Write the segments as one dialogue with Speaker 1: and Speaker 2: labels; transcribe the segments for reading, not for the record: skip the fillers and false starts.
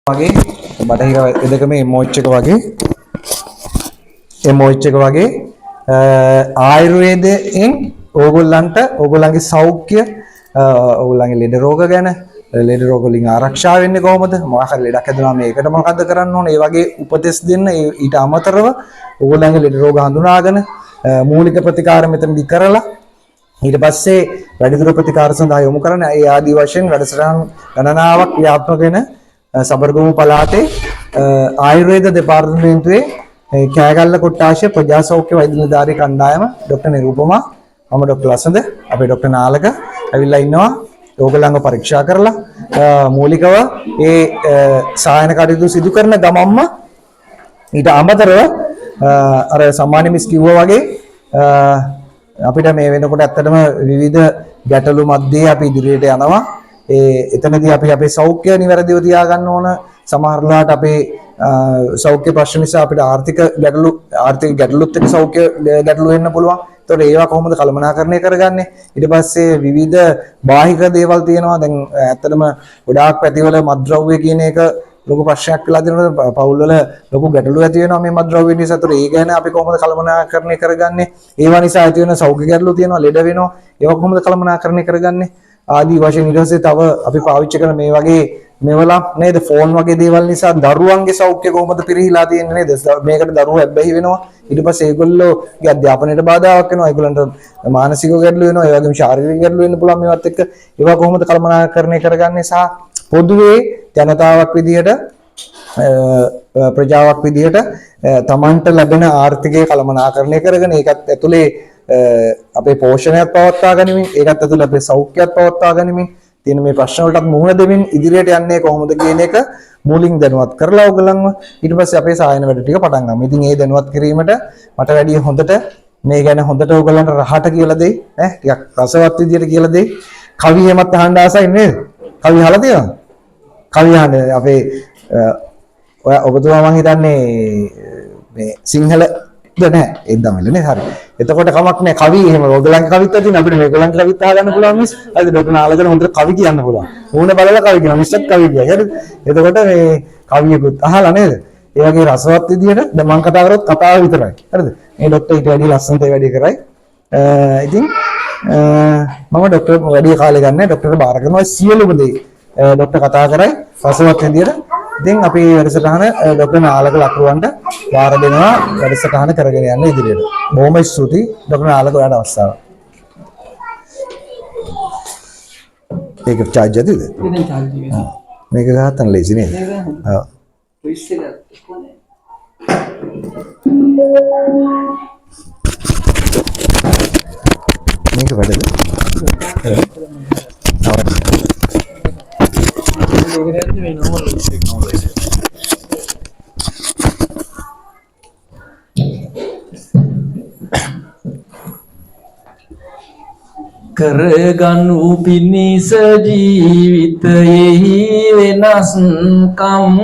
Speaker 1: වගේ බටහිර එදක මේ මොච් එක වගේ මොච් එක වගේ ආයුර්වේදයෙන් ඕගොල්ලන්ගේ සෞඛ්‍ය ඕගොල්ලන්ගේ ලෙඩ රෝග ගැන ලෙඩ රෝග වලින් ආරක්ෂා වෙන්නේ කොහොමද මොකක් හරි ලෙඩක් හැදුනා මේකට මොකද්ද කරන්න ඕනේ ඒ වගේ උපදෙස් දෙන්න ඊට අමතරව ඕගොල්ලන්ගේ ලෙඩ රෝග හඳුනාගෙන මූලික ප්‍රතිකාර මෙතනදී කරලා ඊට පස්සේ වැඩිදුර ප්‍රතිකාර සඳහා යොමු කරන ඒ ආදී වශයෙන් වැඩසටහන් ගණනාවක් ව්‍යාප්ත වෙන සබරගමු පළාතේ ආයුර්වේද දෙපාර්තමේන්තුවේ කෑගල්ල කොට්ටාශය ප්‍රජා සෞඛ්‍ය වෛද්‍ය නිලධාරී කණ්ඩායම ડોક્ટર නිරූපමා මම ડોક્ટર ලසඳ අපේ ડોક્ટર නාලක ඇවිල්ලා ඉන්නවා ඕගොල්ලන්ව පරීක්ෂා කරලා මූලිකව ඒ සායන කටයුතු සිදු කරන ගමම්ම ඊට අමතරව අර සම්මාන මිස් කිව්වා වගේ අපිට මේ වෙනකොට ඇත්තටම විවිධ ගැටලු මැද්දේ අපි ඉදිරියට යනවා එතනදී අපි අපේ සෞඛ්‍ය නිවැරදිව තියාගන්න ඕන සමහරලාට අපේ සෞඛ්‍ය ප්‍රශ්න නිසා අපිට ආර්ථික ගැටලුත් එක්ක සෞඛ්‍ය ගැටලු වෙන්න පුළුවන්. ඒතකොට ඒවා කොහොමද කළමනාකරණය කරගන්නේ? ඊට පස්සේ විවිධ බාහිර දේවල් තියෙනවා. දැන් ඇත්තටම ගොඩාක් පැතිවල මත්ද්‍රව්‍ය කියන එක ලොකු ප්‍රශ්නයක් වෙලා තියෙනවා. පවුල් වල ලොකු ගැටලු ඇති වෙනවා මේ මත්ද්‍රව්‍ය නිසා. ඒතකොට ඒ ගැන අපි කොහොමද කළමනාකරණය කරගන්නේ? ඒවා නිසා ඇති වෙන සෞඛ්‍ය ගැටලු තියෙනවා, ලෙඩ වෙනවා. ඒවා කොහොමද කළමනාකරණය කරගන්නේ? ආදී වශයෙන් ඊට පස්සේ තව අපි පාවිච්චි කරන මේ වගේ මෙවලා නේද ෆෝන් වගේ දේවල් නිසා දරුවන්ගේ සෞඛ්‍ය කොහොමද පිරිහිලා තියෙන්නේ නේද මේකට දරුවෝ ඇබ්බැහි වෙනවා ඊට පස්සේ ඒගොල්ලෝගේ අධ්‍යාපනයට බාධාවක් වෙනවා ඒගොල්ලන්ට මානසික ගැටලු වෙනවා ඒ වගේම ශාරීරික ගැටලු වෙන්න පුළුවන් මේවත් එක්ක ඒවා කොහොමද කළමනාකරණය කරගන්නේ සහ පොදුවේ ජනතාවක් විදියට ප්‍රජාවක් විදියට තමන්ට ලැබෙන ආර්ථිකය කළමනාකරණය කරගෙන ඒකත් ඇතුලේ අපේ පෝෂණයත් පවත්වා ගනිමින් ඒකත් ඇතුළේ අපේ සෞඛ්‍යයත් පවත්වා ගනිමින් තියෙන මේ ප්‍රශ්න වලටත් මුහුණ දෙමින් ඉදිරියට යන්නේ කොහොමද කියන එක මූලින් දැනුවත් කරලා ඔයගලන්ව ඊට පස්සේ අපේ සායන වැඩ ටික පටන් ගමු. ඉතින් මේ දැනුවත් කිරීමට මට වැඩි හොඳට මේ ගැන හොඳට ඔයගලන්ට රහට කියලා දෙයි ඈ ටිකක් රසවත් විදියට කියලා දෙයි. කවි එහෙමත් අහන්න ආසයි නේද? කවි අහලා තියෙනවද? කවි අහන්න අපේ ඔය ඔබතුමා මං හිතන්නේ මේ සිංහල නැහැ ඒ දමලනේ හරි. එතකොට කමක් නැහැ කවි එහෙම ඔයගලන්ගේ කවිත් තියෙන අපිට මේගොල්ලන්ගේ කවිත් අහගන්න පුළුවන් මිස්. හරිද? ડોક્ટર නාලකන හොඳට කවි කියන්න පුළුවන්. ඕන බලලා කවි කියනවා මිස්ටර් කවි කියයි. හරිද? එතකොට මේ කවියකුත් අහලා නේද? ඒ වගේ රසවත් විදියට දැන් මම කතා කරොත් කතාව විතරයි. හරිද? මේ ડોක්ටර් ඊට වැඩි ලස්සනට වැඩි කරයි. ඉතින් මම ડોක්ටර් වැඩි කාලේ ගන්න ડોක්ටර්ට බාර කරනවා සියලුම දේ. ડોක්ටර් කතා කරයි රසවත් විදියට ඉතින් අපි වැඩසටහන ડોક્ટર නාලක ලක්රුවන්ට වාර දෙනවා වැඩසටහන කරගෙන යන්න ඉදිරියට. බොහොම ස්තුතියි ડોક્ટર නාලක ඔයාලට අවස්ථාව. ඒක charge ඇතිද? මේක ගහන්න ලේසි නේද? ඔව්. මේක වැඩද?
Speaker 2: කරගනු පිණිස ජීවිතයෙහි වෙනස්කම්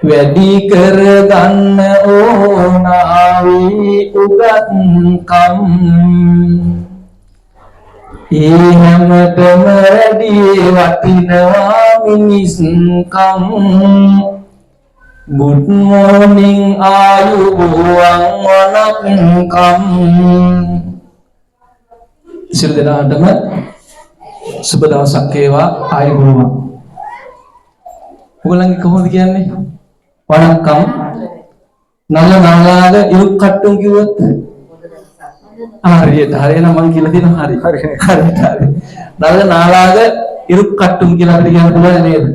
Speaker 2: වැඩි කරගන්න ඕන ආවි උගත්කම් ඒ හැමතෙම වැඩි වටිනවා මිනිස්කම් Good morning ආයුබෝවන් වණක්කම් සියලු දෙනාටම සුබ දවසක් වේවා ආයුබෝවන් ඔයගොල්ලන්ගේ කොහොමද කියන්නේ වණක්කම් නල නලාද ඉරුක් කට්ටුම් කිව්වොත් හරියට හරියනම් මම කියලා දෙනවා හරි හරි නල නලාද ඉරුක් කට්ටුම් කියලා අපිට කියන්න පුළුවන් නේද ඒක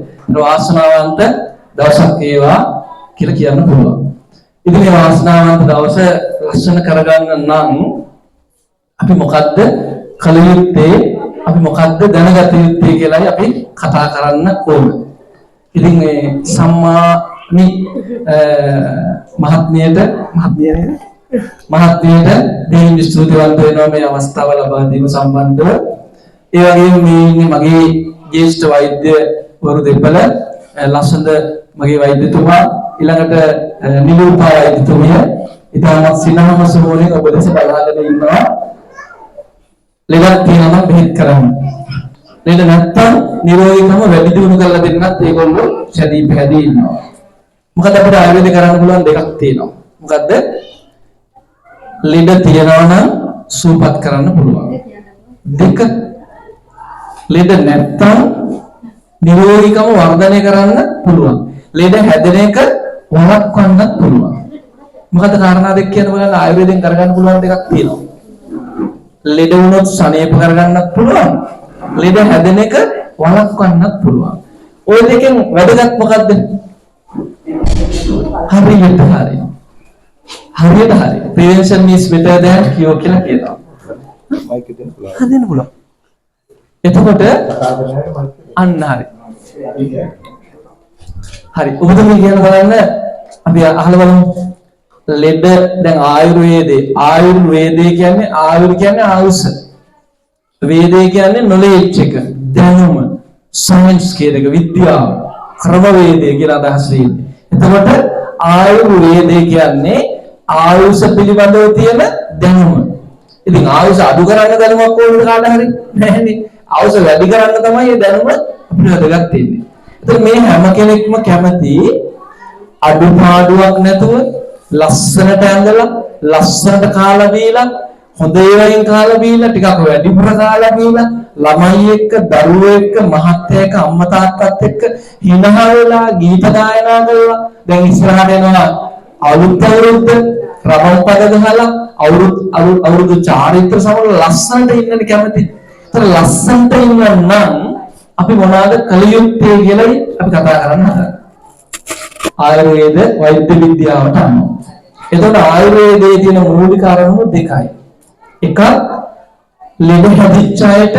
Speaker 2: වාසනාවන්ත දවසක් වේවා කියලා කියන්න පුළුවන්. ඉතින් මේ වාසනාවන්ත දවස ලස්සන කරගන්න නම් අපි මොකද්ද කල යුත්තේ අපි මොකද්ද දැනගත යුත්තේ කියලායි අපි කතා කරන්න ඕන. ඉතින් මේ සම්මානි මහත්මියට දෙයින් ස්තුතිවන්ත වෙනවා මේ අවස්ථාව ලබා දීම සම්බන්ධව. ඒ වගේම මේ මගේ ජ්‍යෙෂ්ඨ වෛද්‍යවරු දෙපළ ලස්සනද මගේ වෛද්‍යතුමා ඊළඟට නිලූපා වෛද්‍යතුමිය ඉතාමත් සිනහම සමෝලෙන් ඔබ දෙස බලාගෙන ඉන්නවා ලෙඩක් තියෙනවා නම් බෙහෙත් කරන්න ලෙඩ නැත්තම් නිරෝගීකම වැඩි දියුණු කරලා දෙන්නත් ඒගොල්ලෝ සැදී පැහැදී ඉන්නවා. මොකද අපිට ආයුර්වේද කරන්න පුළුවන් දෙකක් තියෙනවා. මොකද්ද? ලෙඩ තියනවා නම් සුවපත් කරන්න පුළුවන්. දෙක ලෙඩ නැත්තම් නිරෝගීකම වර්ධනය කරන්න පුළුවන්. ලෙඩ හැදෙන එක වළක්වන්නත් පුළුවන්. මොකද කාරණා දෙක කියන බලන්න ආයුර්වේදයෙන් කරගන්න පුළුවන් දෙකක් තියෙනවා. ලෙඩ වුණොත් සනීප කරගන්නත් පුළුවන්. ලෙඩ හැදෙන එක වළක්වන්නත් පුළුවන්. ওই දෙකෙන් වැදගත් මොකද්ද? හරියට හරි. හරියට හරි. Prevention is better than cure කියලා කියනවා. හදන්න පුළුවන්. එතකොට අන්න හරි. හරි. ඔබතුමී කියන බලන්න අපි අහලා බලමු. ලෙඩ දැන් ආයුර්වේදයේ කියන්නේ ආයුෂ. වේදේ කියන්නේ knowledge එක, දැනුම, science කියන එක, විද්‍යාව, ක්‍රමවේදය කියලා අදහස් දෙන්නේ. එතකොට ආයුර්වේදේ කියන්නේ ආයුෂ පිළිබඳව තියෙන දැනුම. ඉතින් ආයුෂ අඩු කරන්න දැනුමක් ඕනද කාට හරි නැහැනේ. ආයුෂ වැඩි කරන්න තමයි මේ දැනුම අපිට වැදගත් වෙන්නේ. එතකොට මේ හැම කෙනෙක්ම කැමති අඩුපාඩුවක් නැතුව ලස්සනට ඇඳලා ලස්සනට කාලා බීලා හොඳ ඒවායින් කාලා බීලා ටිකක් වැඩිපුර කාලා බීලා ළමයි එක්ක දරුවෝ එක්ක මහත්තයා එක්ක අම්මා තාත්තත් එක්ක හිනහ වෙලා ගීත ගායනා කරලා දැන් ඉස්සරහට එනවා අලුත් අවුරුද්ද රබම් පද ගහලා අවුරුදු චාරිත්‍ර සමග ලස්සනට ඉන්නනේ කැමති. ඒතර ලස්සනට ඉන්න නම් අපි මොනවාද කළ යුත්තේ කියලායි අපි කතා කරන්න හදන්නේ. ආයුර්වේද වෛද්‍ය විද්‍යාවට අනුව. එතකොට ආයුර්වේදයේ තියෙන මූලික අරමුණු දෙකයි. එකක් ලෙඩ හැදිච්ච අයට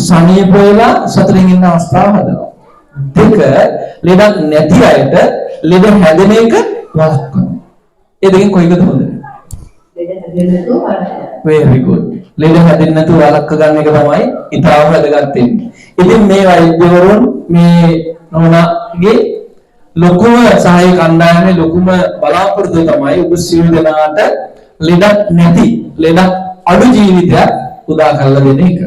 Speaker 2: සනීප වෙලා සතුටින් ඉන්න අවස්ථාව හදනවා. දෙක ලෙඩක් නැති අයට ලෙඩ හැදෙන එක වළක්වනවා. ඒ දෙකෙන් කොයිකද හොඳ? ලෙඩ හැදෙන්නේ නැතුව වළක්වනවා. very good. ලෙඩ හැදෙන්නේ නැතුව වළක්ව ගන්න එක තමයි ඊටාම වැදගත් වෙන්නේ. ඉතින් මේ වෛද්‍යවරුන් මේ නෝනාගේ ලොකුම සහාය කණ්ඩායමේ ලොකුම බලාපොරොත්තුව තමයි ඔබ සියලු දෙනාට ලෙඩක් නැති ලෙඩක් අඩු ජීවිතයක් උදා කරලා දෙන එක.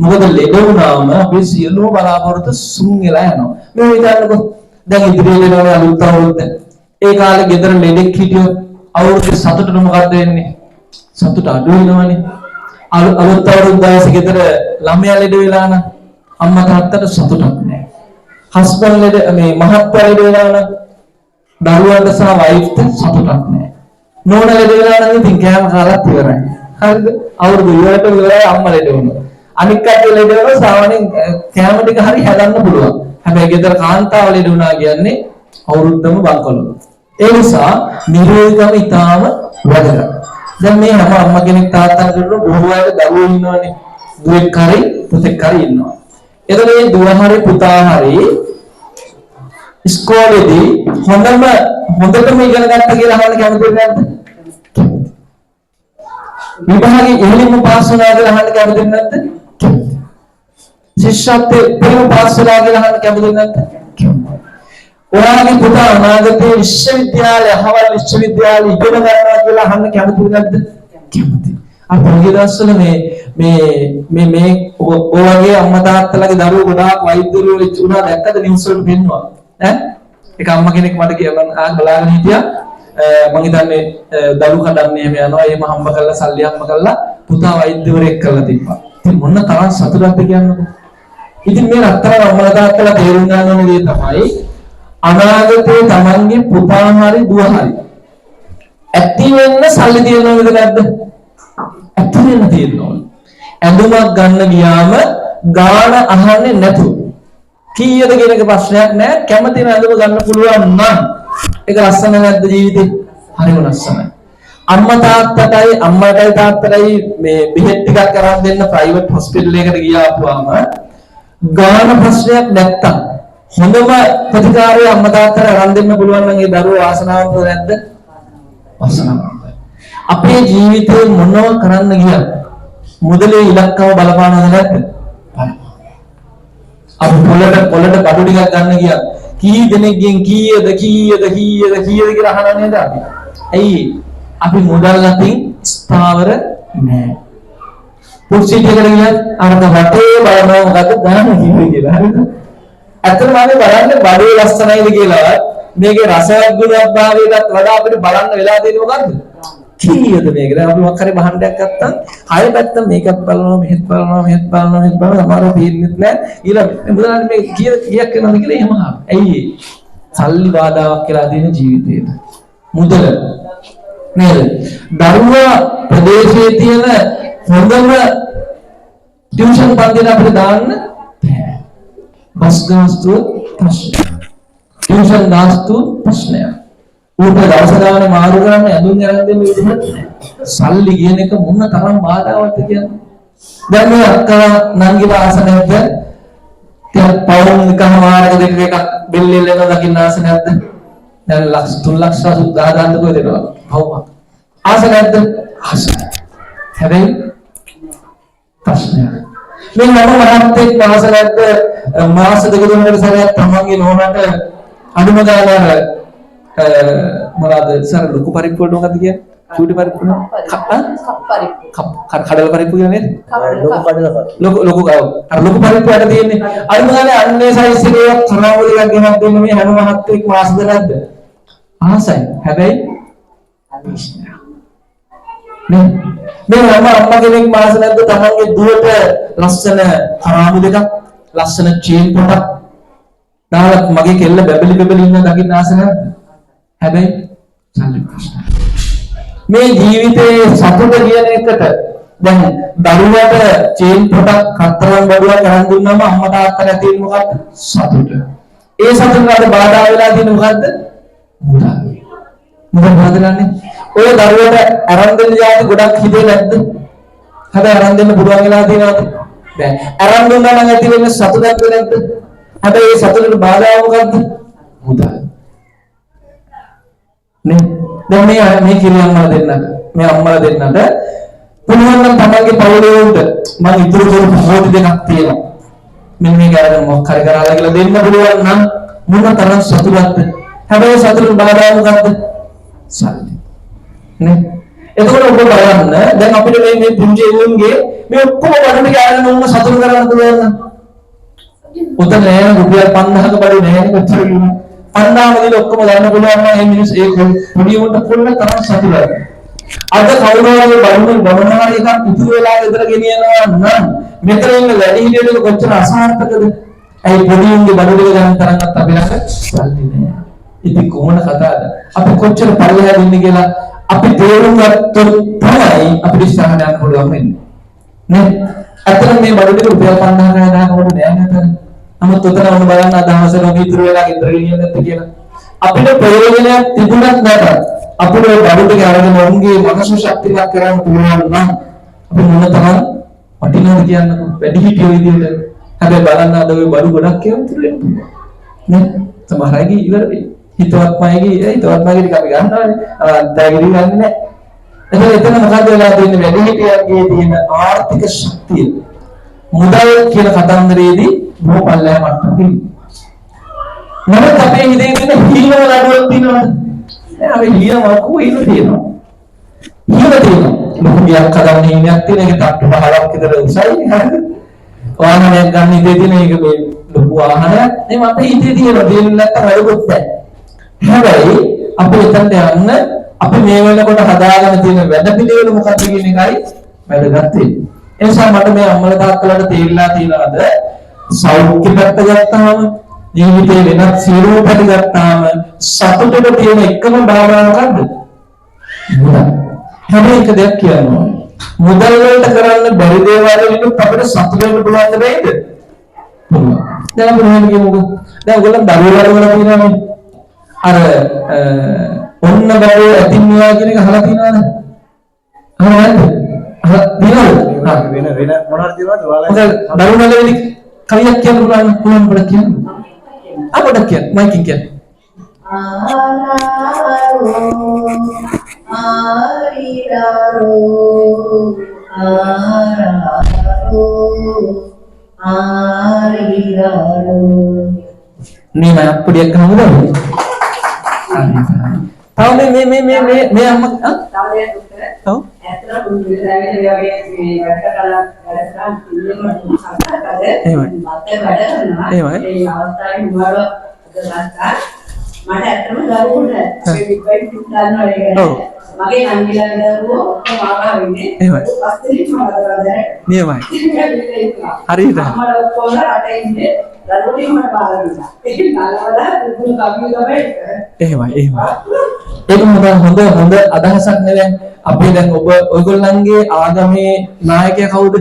Speaker 2: මොකද ලෙඩ වුණාම අපේ සියලුම බලාපොරොත්තු සුන් වෙලා යනවා. මේ විදිහට දැන් ඉදිරියේ වෙනවනේ අලුත් අවුරුද්ද. ඒ කාලේ ගෙදර ලෙඩෙක් හිටියොත් අවුරුද්දේ සතුටට මොකද්ද වෙන්නේ? සතුට අඩු වෙනවනේ. අලුත් අවුරුද්ද දවසේ ගෙදර ළමයා ලෙඩ වෙලා නම් අම්මා තාත්තට සතුටක් නැහැ. හස්බන්ඩ් ලෙඩ මේ මහත්තයා ලෙඩ වෙලා නම් දරුවන්ට සහ වයිෆ්ට සතුටක් නැහැ. නෝනා ලෙඩ වෙලා නම් ඉතින් කෑම කාලත් ඉවරයි. හරිද? අවුරුදු ඉවරට ඉවරයි අම්මා ලෙඩ වුණා. අනික් කට්ටිය ලෙඩ වෙනවා සාමාන්‍යයෙන් කෑම ටික හරි හදන්න පුළුවන්. හැබැයි ගෙදර කාන්තාව ලෙඩ වුණා කියන්නේ අවුරුද්දම බංකොලොත්. ඒ නිසා නිරෝගීකම ඉතාම වැදගත්. දැන් මේ හැම අම්මා කෙනෙක් තාත්තා කෙනෙක් බොහෝ අය දරුවෝ ඉන්නවනේ. දුවෙක් හරි පුතෙක් හරි ඉන්නවා. එතකොට මේ දුව හරි පුතා හරි ඉස්කෝලේදී හොඳටම ඉගෙන ගත්ත කියලා අහන්න කැමතිද නැද්ද? විභාගේ ඉහළින්ම පාස් වුණා කියලා අහන්න කැමතිද නැද්ද? ශිෂ්‍යත්වයේ පෙරම පාස් වුණා කියලා අහන්න කැමතිද නැද්ද? ඔයාගේ පුතා අනාගතයේ විශ්වවිද්‍යාලය අහවල් විශ්වවිද්‍යාලය ඉගෙන ගන්නවා කියලා අහන්න කැමතිද නැද්ද? කැමතියි. අපේ දවස්වල මේ ඔයගේ අම්මා තාත්තලාගේ දරුවෝ ගොඩාක් වෛද්‍යවරු වුණා දැක්කද නිවුස් වල පෙන්නවා ඈ එක අම්මා කෙනෙක් මට කියනවා බලාගෙන හිටියා මම හිතන්නේ දරු කඩන්නේ එහෙම යනවා එහෙම හම්බ කරලා සල්ලි හම්බ කරලා පුතා වෛද්‍යවරයෙක් කරලා තිබ්බා. ඉතින් මොන තරම් සතුටක්ද කියන්නකෝ. ඉතින් මේ රත්තරන් අම්මලා තාත්තලා තේරුම් ගන්න ඕනේ දේ තමයි අනාගතේ තමන්ගේ පුතා හරි දුව හරි ඇති වෙන්න සල්ලි තියනවද නැද්ද? ඇති වෙන්න තියෙනවා. ඇඳුමක් ගන්න ගියාම ගාණ අහන්නේ නැතුව කීයද කියන එක ප්‍රශ්නයක් නෑ. කැමති ඇඳුම ගන්න පුළුවන් නම් ඒක ලස්සන නැද්ද ජීවිතේ? හරිම ලස්සනයි. අම්මටයි තාත්තටයි මේ බෙහෙත් ටිකක් අරන් දෙන්න ප්‍රයිවට් හොස්පිටල් එකකට ගියාපුවාම ගාණ ප්‍රශ්නයක් නැත්තම් හොඳම ප්‍රතිකාරය අම්මා තාත්තට අරන් දෙන්න පුළුවන් නම් ඒ දරුවෝ වාසනාවන්තද නැද්ද? වාසනාවන්තයි. අපේ ජීවිතේ මොනව කරන්න ගියත් මුදලේ ඉලක්කම බලපානවද නැද්ද? අපි පොළට බඩු ටිකක් ගන්න ගියත් කී දෙනෙක්ගෙන් කීයද කියලා අහලා නේද අපි? ඇයි? අපි මුදල් අතින් ස්ථාවර නැහැ. කුස්සියට ගියත් අර වටේ බලනවා මොකද ගාන කියලා. හරිද? ඇත්තටම අපි බලන්නේ බඩේ ලස්සනයිද කියලා මේකේ රසවත් ගුණයක් භාවයටත් වඩා අපිට බලන්න වෙලා දෙන්නේ මොකද්ද? කීයද මේක? දැන් අපි මොකක් හරි භාණ්ඩයක් ගත්තා හය පැත්ත මේකත් බලනවා මෙහෙත් බලනවා මෙහෙත් බලනවා මෙහෙත් බලනවා සමහරව තේරෙන්නේ නැහැ. ඊළඟ මුදලාලි මේ කීයක් වෙනවද කියලා එහෙම අහනවා. ඇයි ඒ? සල්ලි බාධාවක් කියලා දෙන ජීවිතේට. මුදල නේද? දරුවා ප්‍රදේශයේ තියෙන හොඳම ටියුෂන් පන්තියට අපිට දාන්න බෑ. බස් ගාස්තුව ප්‍රශ්නයක්. ටියුෂන් ගාස්තුව ප්‍රශ්නයක්. ඌට දවස ගානේ මාරු කරන්න ඇඳුම් අරන් දෙන්න විදිහක් නැහැ. සල්ලි කියන එක මොන තරම් බාධාවත්ද කියන්නේ. දැන් මේ අක්කා නංගිලා ආස නැද්ද? දැන් පවුම් එකමාරක දෙක එකක් බෙල්ලෙල් එනවා දකින්න ආස නැද්ද? දැන් 3,80,000 ගන්න කොහෙද දෙනවා? පවුමක්. ආස නැද්ද? ආස. හැබැයි ප්‍රශ්නයක්. මේ නම මහත්තයෙක් මාස නැද්ද? මාස දෙක තුනකට සැරයක් තමන්ගේ නෝනට අඳුම දාලා මොනවාද සර ලොකු පරිප්පු වලට මොකද්ද කියන්නේ? චූටි පරිප්පු නේ? කඩල පරිප්පු කියන්නේ නේද? ලොකු ලොකු පරිප්පු වල තියෙන්නේ. අර මොනවානේ අන්නේ සයිස් එකේ තරවල එකක් ගෙනත් දෙන්න මේ හැම මහත්තයෙක් මාසද නැද්ද? ආසයි. හැබැයි නේ මේ අම්මා කෙනෙක් මාස නැද්ද තමන්ගේ දුවට ලස්සන හරාමු දෙකක් ලස්සන චේන් පොටක් දාලා මගේ කෙල්ල බැබලි ඉන්න දකින්න ආස නැද්ද? හැබැයි සල්ලි ප්‍රශ්න. මේ ජීවිතයේ සතුට කියන එකට දැන් දරුවට චේන් පොටක් කතරම් බඩුවක් අරන් දුන්නාම අම්මා තාත්තා නැති වෙන්නේ මොකද්ද? සතුට. ඒ සතුටට බාධා වෙලා තියෙන්නේ මොකද්ද? මුදල්. මොකද හදන්නේ? ඔය දරුවට අරන් දෙන්න යාදී ගොඩක් හිතේ නැද්ද? හැබැයි අරන් දෙන්න පුළුවන් වෙලා තියෙනවද? බෑ. අරන් දුන්නා නම් ඇති වෙන්නේ සතුටක් නැද්ද? හැබැයි ඒ සතුටට බාධා මොකද්ද? මුදල්. නේ දැන් මේ කිරියම්මලා දෙන්නට මේ අම්මලා දෙන්නට පුළුවන් නම් තමන්ගේ පවුලේ උන්ට මම ඉතුරු කරපු කෝටි දෙකක් තියෙනවා මෙන්න මේක අරගෙන මොකක් හරි කරලා කියලා දෙන්න පුළුවන් නම් මොන තරම් සතුටක්ද හැබැයි සතුටට බාධා මොකද්ද සල්ලි නේ එතකොට ඔබ බලන්න දැන් අපිට මේ පුංචි එවුන්ගේ මේ ඔක්කොම වඩන ගාන උන්ව සතුට කරන්න පුළුවන් නම් උතන නෑ රුපියල් 5000ක බඩු නෑ කොච්චර කිව්වද අන්නාමදී ඔක්කොම ගන්න පුළුවන් නම් මේ මිනිස් ඒ පොඩි උන්ට පුළුවන් තරම් සතුටුයි. අද කවුරුහරි බමුණා එකක් ඉතුරු වෙලා ගෙදර ගෙනියනවා නම් මෙතන ඉන්න වැඩි හිටියලු කොච්චර අසාර්ථකද? ඒ පොඩි උන්ගේ බඩු දෙක ගන්න තරම්වත් අපි ළඟ සල්ලි නෑ. ඉතින් කොහොමද කතාවද? අපි කොච්චර පරිලහද ඉන්නේ කියලා අපි තේරුම් ගත්තොත් තමයි අපිට ඉස්සරහට යන්න පුළුවන් වෙන්නේ. නේ? අතන මේ බඩු දෙක රුපියල් 5000 ගණන් දානකොට නෑ නේද? නමුත් උතන වුණ බලන්න අදහස නොවි ඉතුරු වෙලා ගෙදර ගෙනියන්න නැත්te කියලා. අපිට ප්‍රයෝජනයක් තිබුණත් නැතත් අපිට බඩු ටික අරගෙන වුන්ගේ මනස ශක්තියක් කරන්න පුළුවන් නම් අපි මොන තරම් වටිනවද කියන්නකො වැඩි හිටියෝ විදියට. හැබැයි බලන්න අද ওই බඩු ගොඩක් කියලා ඉතුරු වෙනවා. නේ? සමහර අයගේ ඉවර වෙයි. හිතවත් මයිගේ ටික අපි ගන්නවානේ. අත්‍යගිරි ගන්නේ නැහැ. එතන මොකද වෙලා තියෙන්නේ වැඩි හිටියන්ගේ තියෙන ආර්ථික ශක්තිය. මුදල් කියන කතන්දරයේදී බොහෝ පල්ලෑ මට්ටමකින්. නමුත් අපේ හිතේ තියෙන හීනවල අඩුවක් තියෙනවද? නෑ අපි හීනවල කොහේද තියෙනවා? හීන තියෙනවා. ලොකුයක් හදන්න හීනයක් තියෙන එක තට්ටු 15ක් විතර උසයි. හරිද? වාහනයක් ගන්න ඉතේ තියෙන එක මේ ලොකු වාහනයක්. එහෙනම් අපේ හිතේ තියෙනවා දෙන්නේ නැත්තම් වැඩකුත් නැහැ. හැබැයි අපි එතනට යන්න අපි මේ වෙනකොට හදාගෙන තියෙන වැඩ පිළිවෙල මොකක්ද කියන එකයි වැදගත් වෙන්නේ. ඒ නිසා මට මේ අම්මලා තාත්තලාට තේරිලා තියෙනවද සෞඛ්‍ය පැත්ත ගත්තාම ජීවිතේ වෙනත් සියලුම පැති ගත්තාම සතුටට තියෙන එකම භාවනාව මොකද්ද? මුදල්. හැබැයි එක දෙයක් කියනවා. මුදල් වලට කරන්න බැරි දේවල් වලින් අපිට සතුට වෙන්න පුළුවන් දෙයිද? පුළුවන්. දැන් අපි මොනවද කියමුකෝ? දැන් ඔයගොල්ලෝ දරුවෝ වල තියෙනවානේ. අර ඔන්න බැරේ ඇතින්නවා කියන එක අහලා තියෙනවද? අහලා නැද්ද? අහලා තියෙනවද?
Speaker 1: වෙන මොනවද තියෙනවද?
Speaker 2: ඔයාලා දරුවෝ වල කවියක් කියන්න පුළුවන් පොඩක් කියන්න. පොඩක් කියන්න මයිකින් කියන්න. නේ මම පොඩියක් ගහමුද? තව මේ අම්මා තව දෙයක් උත්තර. ඔව්
Speaker 3: ඇත්තට මුලින්ම වගේ මේ වැඩ කරලා පිළිවෙලට සම්පූර්ණ
Speaker 2: එහෙමයි.
Speaker 3: මත වැඩ කරනවා.
Speaker 2: එහෙමයි.
Speaker 3: ඒ අවස්ථාවේ මුවර අදහස්කා මට ඇත්තම දරුවෝ නෑ. මේ විපරිත දන්නවා ඒක.
Speaker 2: ඔව්.
Speaker 3: මගේ නංගිලා දරුවෝ ඔක්කොම ආවා වෙන්නේ.
Speaker 2: එහෙමයි.
Speaker 3: පස්සේ මම දැනට.
Speaker 2: නියමයි. හරියට.
Speaker 3: අම්මලා ඔක්කොම රටේ ඉන්නේ. දරුවෝ මට බාර දුන්නා. ඒක නලවලා දුන්නු කම්පියුටර් තමයි.
Speaker 2: එහෙමයි. ඒක හොඳ අදහසක් නෙවෙයි. අපි දැන් ඔයගොල්ලන්ගේ ආගමේ නායකයා කවුද?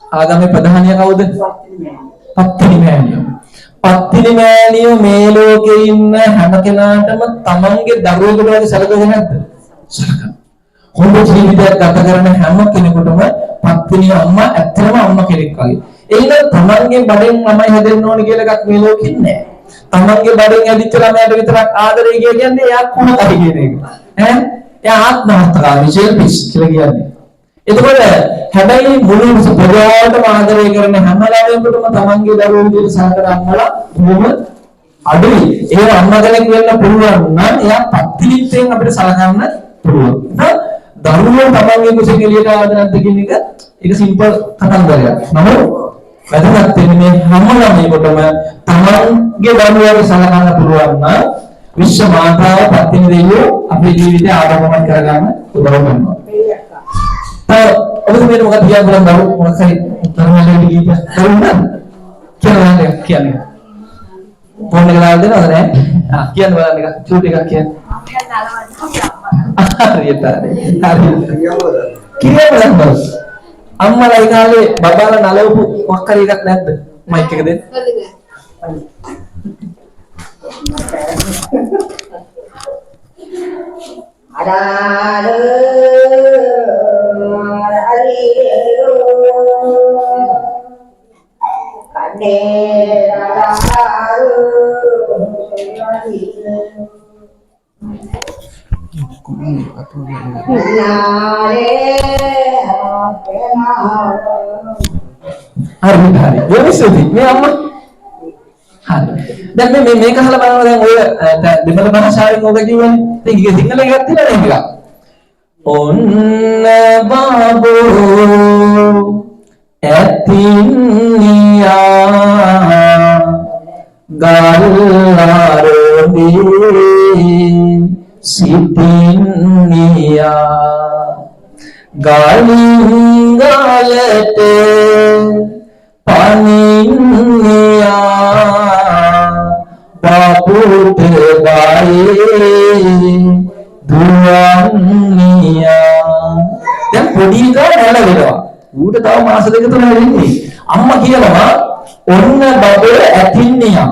Speaker 2: ආගමේ ප්‍රධානියා කවුද? පත්තිනි මෑණියෝ. පත්තිනි මෑණියෝ මේ ලෝකේ ඉන්න හැම කෙනාටම තමන්ගේ දරුවෙකුට වගේ සැලකුවේ නැද්ද? සැලකන. හොඳ ජීවිතයක් ගත කරන හැම කෙනෙකුටම පත්තිනි අම්මා ඇත්තම අම්මා කෙනෙක් වගේ. එහෙනම් තමන්ගේ බඩෙන් ළමයි හැදෙන්න ඕන කියලා එකක් මේ ලෝකෙ නැහැ. තමන්ගේ බඩෙන් ඇදිච්ච ළමයාට විතරක් ආදරය කියන්නේ එයා කුණකයි කියන එක. ඈ එයා ආත්මහත්කාරී ෂෙල්ෆිෂ් කියලා කියන්නේ. එතකොට හැබැයි මුළු ප්‍රජාවටම ආදරය කරන හැම ළමයෙකුටම තමන්ගේ දරුවෝ විදිහට සලකන අම්මලා බොහොම අඩුයි. ඒ අම්මා කෙනෙක් වෙන්න පුළුවන් නම් එයා පත්තිලිත්යෙන් අපිට සලකන්න පුළුවන්. දරුවෝ තමන්ගේ කුසෙන් එළියට ආවද නැද්ද කියන එක ඒක සිම්පල් කතන්දරයක්. නමුත් වැදගත් වෙන්නේ මේ හැම ළමයෙකුටම තමන්ගේ දරුවෝ සලකන්න පුළුවන් නම් විශ්ව මාතාව පත්තිනි දෙවියෝ අපේ ජීවිතය ආරම්භ කරගන්න උදව් කරනවා. ඔබතුමීට මොකක්ද කියන්න බලන්න දරුවෝ මොකක් හරි ධර්මයෙන් ගිහින් දරුවෝ කියන්නේ ෆෝන් එක දාලා දෙනවද නෑ? කියන්න බලන්න එක චූටි එකක් කියන්න. හරියට කියන්න අම්මලා ඒ කාලේ බබාලා නලවපු මොකක් හරි එකක් නැද්ද? මයික් එක දෙන්න. හරි බොහොමයි මේ අම්මා හරි දැන් මේක අහලා බලනවා දැන් ඔය දෙමළ භාෂාවෙන් ඔබ කියවනේ ඉතින් ඒක සිංහලෙන් එකක් තියෙනවා නේද ඔන්න බබෝ ඇතින්නියා ගල්ලාරේ සිටින්නියා ගලින් ගලට පනින්නියා බබුට බයේ දුවන්නියා දැන් පොඩි එකා නැලවෙනවා ඌට තව මාස දෙක තුනක් වෙන්නේ අම්මා කියනවා ඔන්න බබේ ඇතින්නියා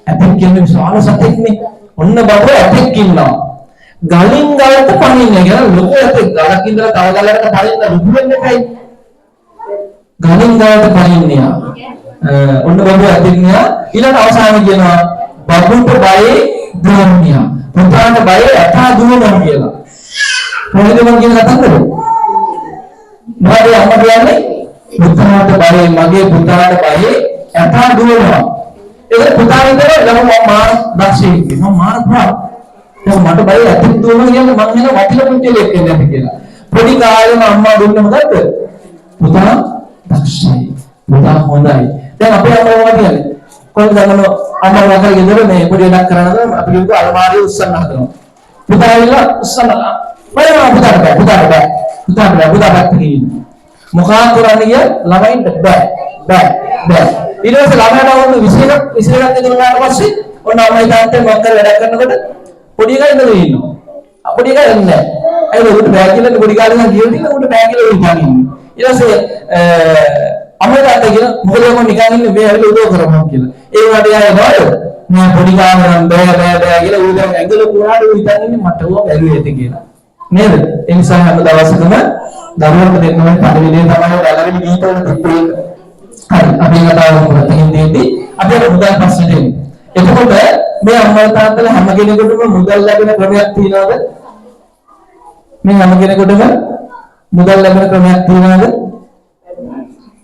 Speaker 2: ඇතින් කියන්නේ විශාල සතෙක්නේ ඔන්න බබේ ඇතෙක් ඉන්නවා ගලින් ගලට පනින්නේ කියලා ලොකු ඇතෙක් ගලක් ඉඳලා තව ගලකට පනින්න ලොකු වෙන්න එකයි ගලින් ගලට පනින්නියා ඔන්න බබේ ඇතින්නියා ඊළඟ අවසානයේ කියනවා බබුට බයේ දුවන්නියා පුතාට බයේ ඇතා දුවනවා කියලා කොහෙද මම කියන කතාවද මගේ අම්මා කියන්නේ පුතාට බයේ මගේ පුතාට බයේ ඇතා දුවනවා ඒක පුතා විතර ගම මාන දැක්ෂේ කියනවා මාන පුතා දැන් මට බය ඇතින් දුවනවා කියන්නේ මං එන වටින පුංචිලෙක් වෙන්නේ කියලා පොඩි කාලේම අම්මා දුන්නේ මොකද්ද පුතා දැක්ෂයි පුතා හොඳයි දැන් අපේ අම්මා මොකද කියන්නේ කොහොමද ගමන අම්මා වගේ ගෙදර මේ පොඩි එකක් කරනද අපි කියමු අලමාරිය උස්සන්න හදනවා පුතා ඇවිල්ලා උස්සන්න පුතාට බෑ මොකක් කරන්නේ කිය ළමයින්ට බෑ ඊට පස්සේ ළමයාට වුණ විශේෂයක් දෙන්නාට පස්සේ ඔන්න අම්මයි තාත්තයි මොකක් කර වැඩ කරනකොට පොඩි එකා ඉඳලා ඉන්නවා පොඩි එකා එන්නේ නැහැ ඒක උඩ බෑ කියලා පොඩි කාලේ නම් ගියොත් උඩ බෑ කියලා ඉඳන් ඉන්නේ ඊට පස්සේ අම්මයි තාත්තයි කියන මොකද මම නිකන් ඉන්නේ මේ ඇවිල්ලා උදව් කරමු කියලා ඒ වගේ ආයෙ නෝය මම පොඩි කාලේ නම් බෑ කියලා ඌ දැන් ඇඟල පුරාට ඌ ඉඳන් ඉන්නේ මට ඕක බැලුවේ ඇති කියලා නේද ඒ නිසා හැම දවසකම දරුවන්ට දෙන්න ඕනේ පරිවිදේ තමයි ඔයාලගේ ගීත වල තිබ්බේ හරි අපි කතාව කරමු හින්දීදී අපි අර මුදල් ප්‍රශ්නෙට එමු එතකොට මේ අම්මලා තාත්තලා හැම කෙනෙකුටම මුදල් ලැබෙන ක්‍රමයක් තියනවාද මේ හැම කෙනෙකුටම මුදල් ලැබෙන ක්‍රමයක් තියනවාද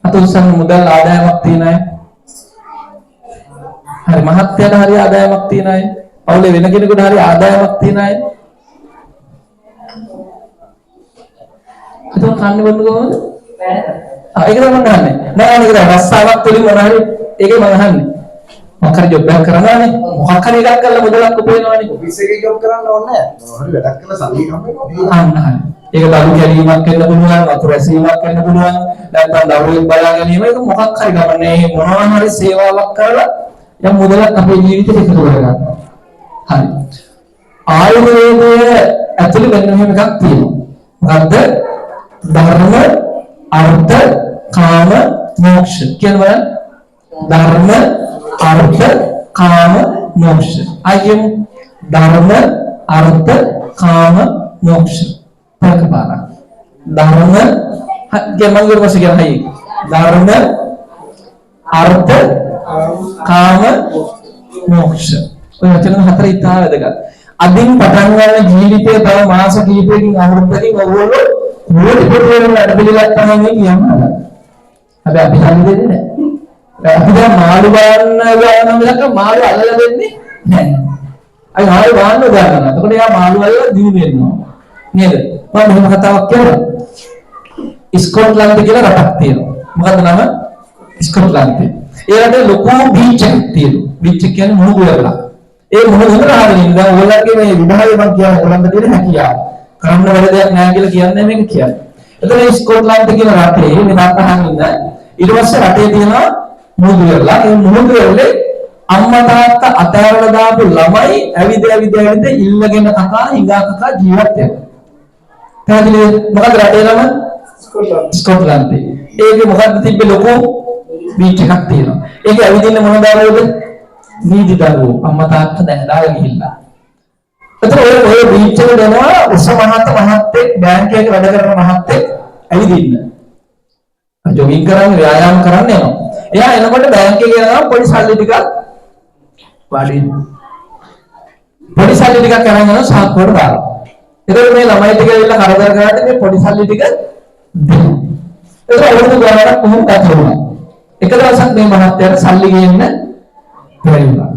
Speaker 2: අත උස්සන්න මුදල් ආදායමක් තියන අය හරි මහත්යට හරි ආදායමක් තියන අය පවුලේ වෙන කෙනෙකුට හරි ආදායමක් තියන අය ඒක කන්නේ බොන්න කොහොමද? ඒක තමයි මම අහන්නේ. නෑ නේද රස්සාවක් තුලින් මොනවාරි ඒකේ මම අහන්නේ. මොකක් හරි ජොබ් එකක් කරනවානේ. මොකක් හරි එකක් කරලා මුදලක් උපයනවානේ.
Speaker 1: ඔෆිස් එකේ ජොබ් කරන්න ඕනේ නැහැ. මොනවා හරි වැඩක් කරලා සල්ලි හම්බෙනවා.
Speaker 2: අන්න. ඒක බඩු කැලීමක් වෙන්න පුළුවන්, වතුර ඇසීමක් වෙන්න පුළුවන්, නැත්නම් දරුවෙක් බලා ගැනීම ඒක මොකක් හරි ගමන්නේ මොනවා හරි සේවාවක් කරලා යම් මුදලක් අපේ ජීවිතේට එකතු කරගන්නවා. හරි. ආයුර්වේදයේ ඇතුළේ වෙන මෙහෙම එකක් තියෙනවා. මොකද්ද? ධර්ම, අර්ථ, කාම, මොක්ෂ කියනවා. ධර්ම, අර්ථ, කාම, මොක්ෂ. අයියම් ධර්ම, අර්ථ, කාම, මොක්ෂ. පරකපාර. ධර්ම ගමංගුර වශයෙන් කියයි. ධර්ම, අර්ථ, කාම, මොක්ෂ. ඔය වචන හතර ඉතාල වැදගත්. අදින් පටන් ගන්න ජීවිතයේ තව මාස කිහිපයකින් අවුරුද්දකින් ඔයගොල්ලෝ මොකද කරන්නේ වැඩ පිළිලක් තමයි කියන්නේ. හැබැයි අපි හරියන්නේ නැහැ. අපි දැන් මාළු බලන්න ගියාම මිලක මාළු අල්ලලා දෙන්නේ නැහැ. අයි මාළු බලන්න ගන්නවා. එතකොට යා මාළු අල්ලලා දිනු වෙනවා. නේද? මම මෙහෙම කතාවක් කියනවා. ස්කොට්ලන්ත කියලා රටක් තියෙනවා. මොකද්ද නම? ස්කොට්ලන්ත. ඒ රටේ ලොකු බීච් එකක් තියෙනවා. බීච් එක කියන්නේ මුහුදු වෙරළක්. ඒ මුහුදු වෙරළේ දැන් ඔයගොල්ලන්ගේ මේ විභාගය මම කියන්නේ ඔයගොල්ලන්ට තියෙන හැකියාව. කරන්න වැඩ දෙයක් නැහැ කියලා කියන්නේ මේක කියන්නේ. එතන ස්කොට්ලන්ත කියන රටේ මේ තාත්තහන් ඉන්න ඊට පස්සේ රටේ තියෙනවා මුහුදු වෙරළ. ඒ මුහුදු වෙරළේ අම්මා තාත්තා අතෑරලා දාපු ළමයි ඇවිද ඉල්ලගෙන කකා හිඟා කකා ජීවත් වෙනවා. පැහැදිලිද? මොකද රටේ නම ස්කොට්ලන්ත. ඒකේ මොකද්ද තිබ්බේ ලොකු බීච් එකක් තියෙනවා. ඒක ඇවිදින්න මොන දාරුවද? නීති දරුවෝ අම්මා තාත්තා දැනලා ගිහිල්ලා. එතකොට ඔය බීච් එකට යනවා උස මහත්තයෙක් බැංකුවක වැඩ කරන මහත්තයෙක් ඇවිදින්න. ජොගින් කරන්නේ ව්‍යායාම කරන්න යනවා. එයා එනකොට බැංකුවේ යනවා පොඩි සල්ලි ටිකක් වාඩි. පොඩි සල්ලි ටිකක් අරන් යනවා සාක්කුවට දාලා. එතකොට මේ ළමයි ටික ඇවිල්ලා කරදර කරාට මේ පොඩි සල්ලි ටික දෙනවා. එතකොට අවුරුදු ගානක් කොහොමද ගත වුණා. එක දවසක් මේ මහත්තයාට සල්ලි ගේන්න බැරිුණා.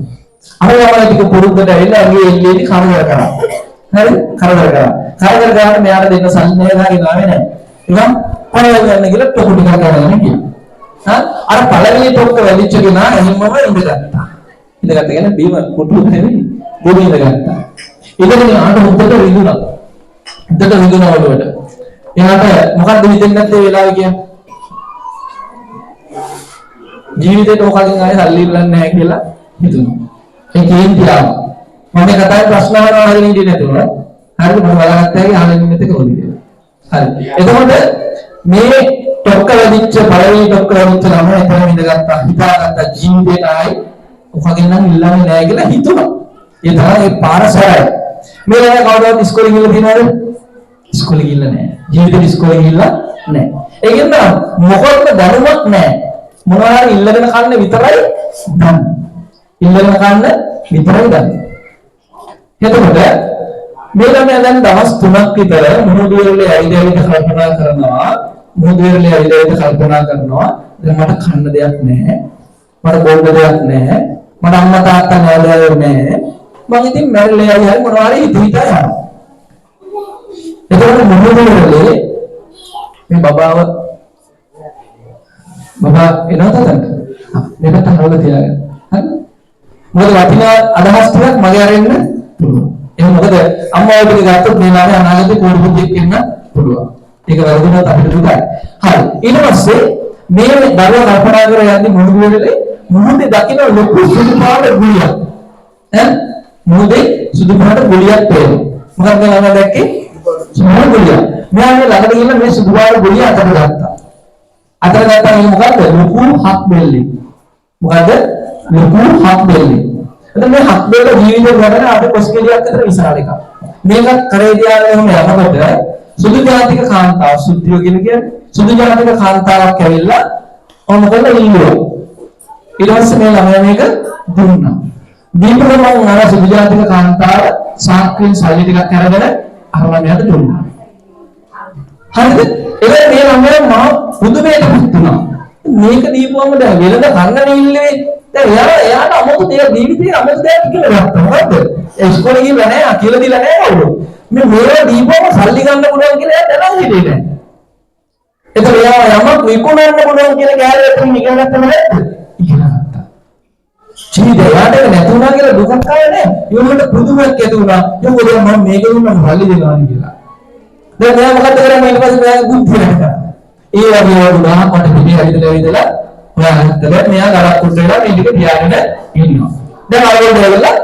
Speaker 2: අර ළමයි ටික පුරුද්දට ඇවිල්ලා අගේ එල්ලේදී කරදර කරා. හරි? කරදර කරා. කරදර කරාට මෙයාට දෙන්න සල්ලි නෑදාගේ ගාවේ නෑ. නිකන් පණිවිඩ ගන්න කියලා ටොකු ටිකක් ගන්න කිව්වා. අර පළවෙනි ටොක්ක වැදිච්ච කෙනා එහෙමම ඉඳගත්තා. ඉඳගත්ත කියන්නේ බීම කොටු නෙවෙයි. බොඩි ඉඳගත්තා. ඉඳගෙන ආට උඩට රිදුණා. උඩට රිදුණා වලට. එයාට මොකද්ද හිතෙන්නේ නැත්තේ වෙලාව කියන්නේ? ජීවිතේට මොකකින් ආයේ සල්ලි ඉල්ලන්නේ නැහැ කියලා හිතුණා. ඒ කේන්ති ආවා. මම කතාවේ ප්‍රශ්න අහනවා අහගෙන ඉඳී නැතුව. හරිද? මම බලගත්තාගේ අහගෙන ඉන්න එක හොදි කියලා. හරි. එතකොට මේ ටොක්ක වැදිච්ච පළවෙනි ටොක්ක වැදිච්ච ළමයා එතන ඉඳගත්තා. හිතාගත්තා ජීවිතේට ආයේ මොකකින් නම් ඉල්ලන්නේ නැහැ කියලා හිතුණා. ඒ තමයි පාරසරයි. මේ ළමයා කවදාවත් ඉස්කෝලේ ගිහලා තියෙනවද? ඉස්කෝලේ ගිහලා නැහැ. ජීවිතේ ඉස්කෝලේ ගිහලා නැහැ. ඒකෙන්ද මොකක්ද දැනුමක් නැහැ. මොනවා හරි ඉල්ලගෙන කන්න විතරයි දන්නේ. ඉල්ලගෙන කන්න විතරයි දන්නේ. එතකොට මේ ළමයා දැන් දවස් 3ක් විතර මුහුදු වෙරළේ ඇවිදවිද කල්පනා කරනවා. මුහුදු වෙරළේ ඇවිදවිද කල්පනා කරනවා. දැන් මට කන්න දෙයක් නැහැ. මට බොන්න දෙයක් නැහැ. මට අම්මා තාත්තා නෑදෑයෝ නැහැ. මම ඉතින් මැරෙලා යයි මොනවා හරි හිතා යනවා. එතකොට මුහුදු වෙරළේ මේ බබා එනවා තත්ත. මේකට හරවලා තියාගන්න. හරි? මොකද වටිනා අදහස් ටිකක් මගේ අරින්න පුළුවන්. එහෙනම් මොකද අම්මා ඔබට ගත්තොත් මේ ළමයා අනාගතේ කෝටිපතියෙක් වෙන්න පුළුවන්. ඒක වැරදුනොත් අපිට දුකයි. හරි. ඊට පස්සේ මේ දරුවා කල්පනා කර යන්නේ මුහුදු වෙරළේ මුහුදේ දකින්න ලොකු සුදු පාට ගුලියක්. මුහුදේ සුදු පාට ගුලියක් තියෙනවා. මොකක්ද ළමයා දැක්කේ? සුදු ගුලියක්. මෙයාගේ ළඟට ගිහින් මේ සුදු පාට ගුලිය අතට ගත්තා. අතට ගත්තා මේ මොකද්ද? ලොකු හක් බෙල්ලේ. මොකද්ද? ලොකු හක් බෙල්ලේ. එතන මේ හක් බෙල්ල ජීවිතේ ගමන අද කොස්කෙලියක් අතර විශාල එකක්. මේක කරේ දිහාගෙන යනකොට සුදු ජාතික කාන්තාව සුද්ධිය කියන්නේ සුදු ජාතික කාන්තාවක් ඇවිල්ලා මොකද ඉල්ලුවා. ඊට පස්සේ මේ ළමයා මේක දුන්නා. දීපක මම අර සුදු ජාතික කාන්තාව සාක්කුවෙන් සල්ලි ටිකක් අරගෙන අර ළමයාට දුන්නා. හරිද? ඒක මේ ළමයා මා පුදුමයටපත් වුණා. මේක දීපුවම දැන් වෙලඳ කන්න නිල්ලේ දැන් එයාට අමුතු දෙයක් ජීවිතේ අමුතු දෙයක් කියලා ගත්තා. මොකද්ද? ඒ ඉස්කෝලේ ගිහලා නැහැ කියලා දීලා නැහැ කවුරු. මේ මේවා දීපුවම සල්ලි ගන්න පුළුවන් කියලා එයා දැනන් හිටියේ නැහැ. එතකොට එයා යමක් විකුණන්න පුළුවන් කියන කැලේට ඉගෙන ගත්තම නැද්ද? ඉගෙන ගත්තා. ජීවිතයට නැතුණා කියලා දුකක් ආවේ නැහැ. ඒකට පුදුමයක් ඇති වුණා. ඒකෝද මම මේක දුන්නා මල්ලි දෙනවා කියලා. දැන් මෙයා මොකද කරන්නේ ඊට පස්සේ මෙයා බුද්ධිය නැහැ. ඒ වගේ වුණා කොට පිටි හරිදලා ඉඳලා ඔයා හිතලා මෙයා ගලක් කුට වෙලා මේ ටික තියාගෙන ඉන්නවා. දැන් ආයෙත් වෙලා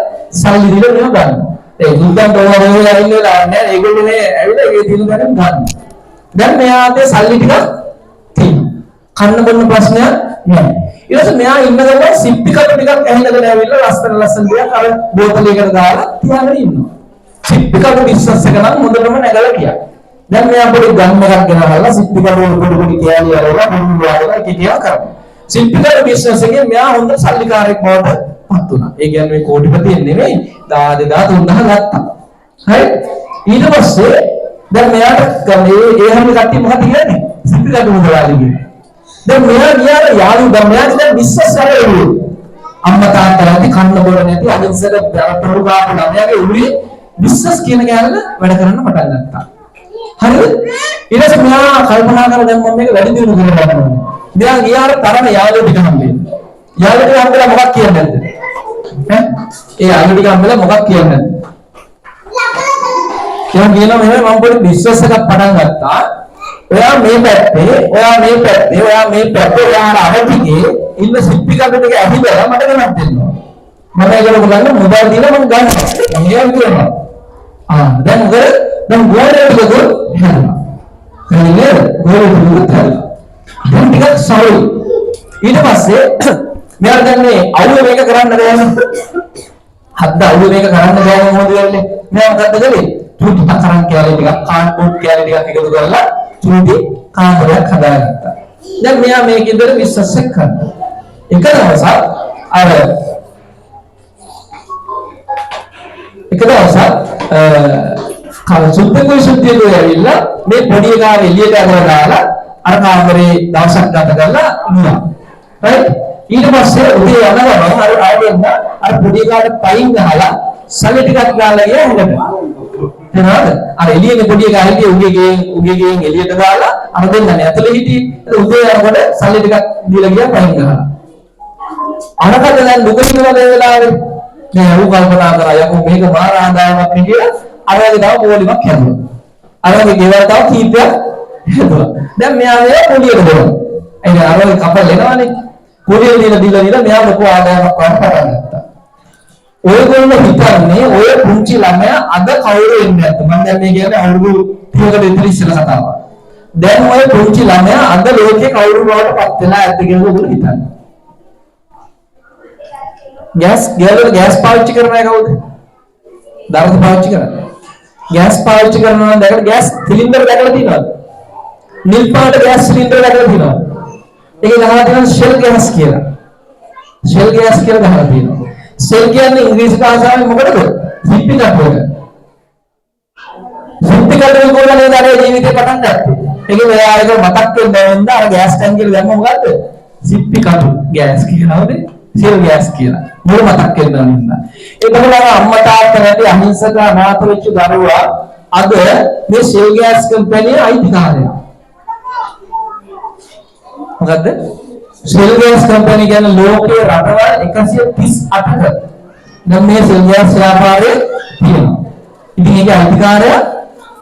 Speaker 2: සල්ලි දීලා මෙයා ගන්නවා. ඒ දුක්ගන් තෝරනවා ඇවිල්ලා නැහැ. ඒගොල්ලෝ මේ ඇවිල්ලා ඒ දිනු ගන්න ගන්නවා. දැන් මෙයාගේ සල්ලි ටික තියෙනවා. කන්න බොන්න ප්‍රශ්නයක් නැහැ. ඊට පස්සේ මෙයා ඉන්න ගමන් සිප්පි කටු ටිකක් ඇහිලාගෙන ඇවිල්ලා ලස්සන දෙයක් අර බෝතලයකට දාලා තියාගෙන ඉන්නවා. සිප්පි කටු බිස්නස් එක නම් මුදලම නැගලා ගියා. දැන් මෙයා පොඩි ගම් එකක් ගෙනල්ලා සිප්පි කටු පොඩි කෑලි වල මුළු වල කිටියා කරනවා. සිප්පි කටු බිස්නස් එකේ මෙයා හොඳ සල්ලිකාරයෙක් බවට පත් වුණා. ඒ කියන්නේ මේ කෝටිපතියෙක් නෙමෙයි 10000 3000 ගත්තා. හරි? ඊට පස්සේ දැන් මෙයාට ඒ හැම කට්ටිය මොකද කියන්නේ? සිප්පි කටු මුදලාලි කියන්නේ. දැන් මෙයා ගියාට යාළු ගමයාට දැන් බිස්නස් කරේ. අම්මා තාත්තා නැති කන්න බොල නැති අහිංසක පෙරු ගාපු ළමයාගේ උරුවේ බිස්නස් කියන කැලේ වැඩ කරන්න පටන් ගත්තා. හරිද? ඊට පස්සේ මෙයා කල්පනා කරලා දැන් මම මේක වැඩි දියුණු කරගන්න ඕනේ. මෙයා ගියාට තරම යාළුවෝ ටික හම්බෙන්නේ. යාළුවෝ ටික හම්බෙලා මොකක් කියන්නේ නැද්ද? ඈ? ඒ යාළුවෝ ටික හම්බෙලා මොකක් කියන්නේ නැද්ද? එයා කියනවා මෙහෙම මම පොඩි බිස්නස් එකක් පටන් ගත්තා. ඔයා මේ පැත්තේ, ඔයා මේ පැත්තේ, ඔයා මේ පැත්තේ, ඔයා අරටිගේ ඉන්න සිප්පි කඩ ටික ඇහිලා මට ගණන් දෙන්නවා. මම ඒකට බලන්න මොබයිල් දීලා මම ගන්නවා. මම කියනවා. දැන් මොකද? දැන් ගෝලෙට ගොඩ හැරෙනවා. හරිද? ගෝලෙට ගොඩ හැරෙනවා. දැන් ටිකක් සරලයි. ඊට පස්සේ මෙයාට දැන් මේ අවුල මේක කරන්න බෑනේ. හද්ද අවුල මේක කරන්න බෑනේ මොකද වෙන්නේ? මෙයා මොකද්ද කළේ? චූටි පතරන් කැලේ ටිකක් කාඩ්බෝඩ් කැලේ ටිකක් එකතු කරලා චූටි කාමරයක් හදාගත්තා. දැන් මෙයා මේකෙන්ද බිස්නස් එක කරනවා. එක දවසක් සුද්ධ සුද්ධියෝ ඇවිල්ලා මේ පොඩි එකා එළියට ඇදලා දාලා අර කාමරේ දවසක් ගත කරලා ඉන්නවා. right? ඊට පස්සේ උදේ යනකොට අර ආයෙත් අර පොඩි එකාට පයින් ගහලා සල්ලි ටිකක් දාලා ගියා හොකට. එනවාද? අර එළියේ පොඩි එකා හිටියේ උගේ එළියට දාලා අර දෙන්නනේ ඇතුලේ හිටියේ. උදේ යනකොට සල්ලි ටිකක් දීලා ගියා පයින් ගහලා. අරකට දැන් දුකින් වල වෙලාවේ මේ ඌ කල්පනා කරා යකෝ මේක මාර ආදායමක් නේ කියලා අරගේ තව පොලිමක් හැදුවා. අරගේ ගෙවල් තව කීපයක් හැදුවා. දැන් මෙයා මේ පොලියට දෙනවා. ඒ අරගේ කපල් එනවනේ. පොලිය දීලා මෙයා ලොකු ආදායමක් වඩ පටන් ගත්තා. ඔයගොල්ලෝ හිතන්නේ ඔය පුංචි ළමයා අද කවුරු එන්නේ නැද්ද? මම දැන් මේ කියන්නේ අවුරුදු 30කට විතර ඉස්සෙල්ලා කතාවක්. දැන් ඔය පුංචි ළමයා අද ලෝකේ කවුරු බවට පත් වෙලා ඇද්ද කියලා ඔයගොල්ලෝ හිතන්නේ. ගෑස් පාවිච්චි කරන අය කවුද? දරද පාවිච්චි කරන්නේ. ගෑස් පාවිච්චි කරනවා නම් දැකලා ගෑස් සිලින්ඩර් දැකලා තියෙනවද? නිල් පාට ගෑස් සිලින්ඩර් දැකලා තියෙනවද? ඒකේ ගහලා තියෙනවා ෂෙල් ගෑස් කියලා. ෂෙල් ගෑස් කියලා ගහලා තියෙනවා. ෂෙල් කියන්නේ ඉංග්‍රීසි භාෂාවෙන් මොකටද? සිප්පි කටුවට. සිප්පි කටුවේ කොහොමද නේද ජීවිතේ පටන් ගත්තේ? ඒකේ මෙයා එක මතක් වෙන්න අර ගෑස් ටැංකිය දැම්ම මොකද්ද? සිප්පි කටු ගෑස් කියනවද? ෂෙල් ගෑස් කියලා. මොන මතක් වෙනවද නේද? ඒකවල අම්මා තාත්තා නැති අහිංසක අනාථ වෙච්ච දරුවා අද මේ ෂෙල් ගෑස් කම්පැනියේ අයිතිකාරයා. මොකද්ද? ෂෙල් ගෑස් කම්පැනි කියන්නේ ලෝකයේ රටවල් 138ක දැන් මේ ෂෙල් ගෑස් ව්‍යාපාරයේ තියෙනවා. ඉතින් ඒකේ අයිතිකාරය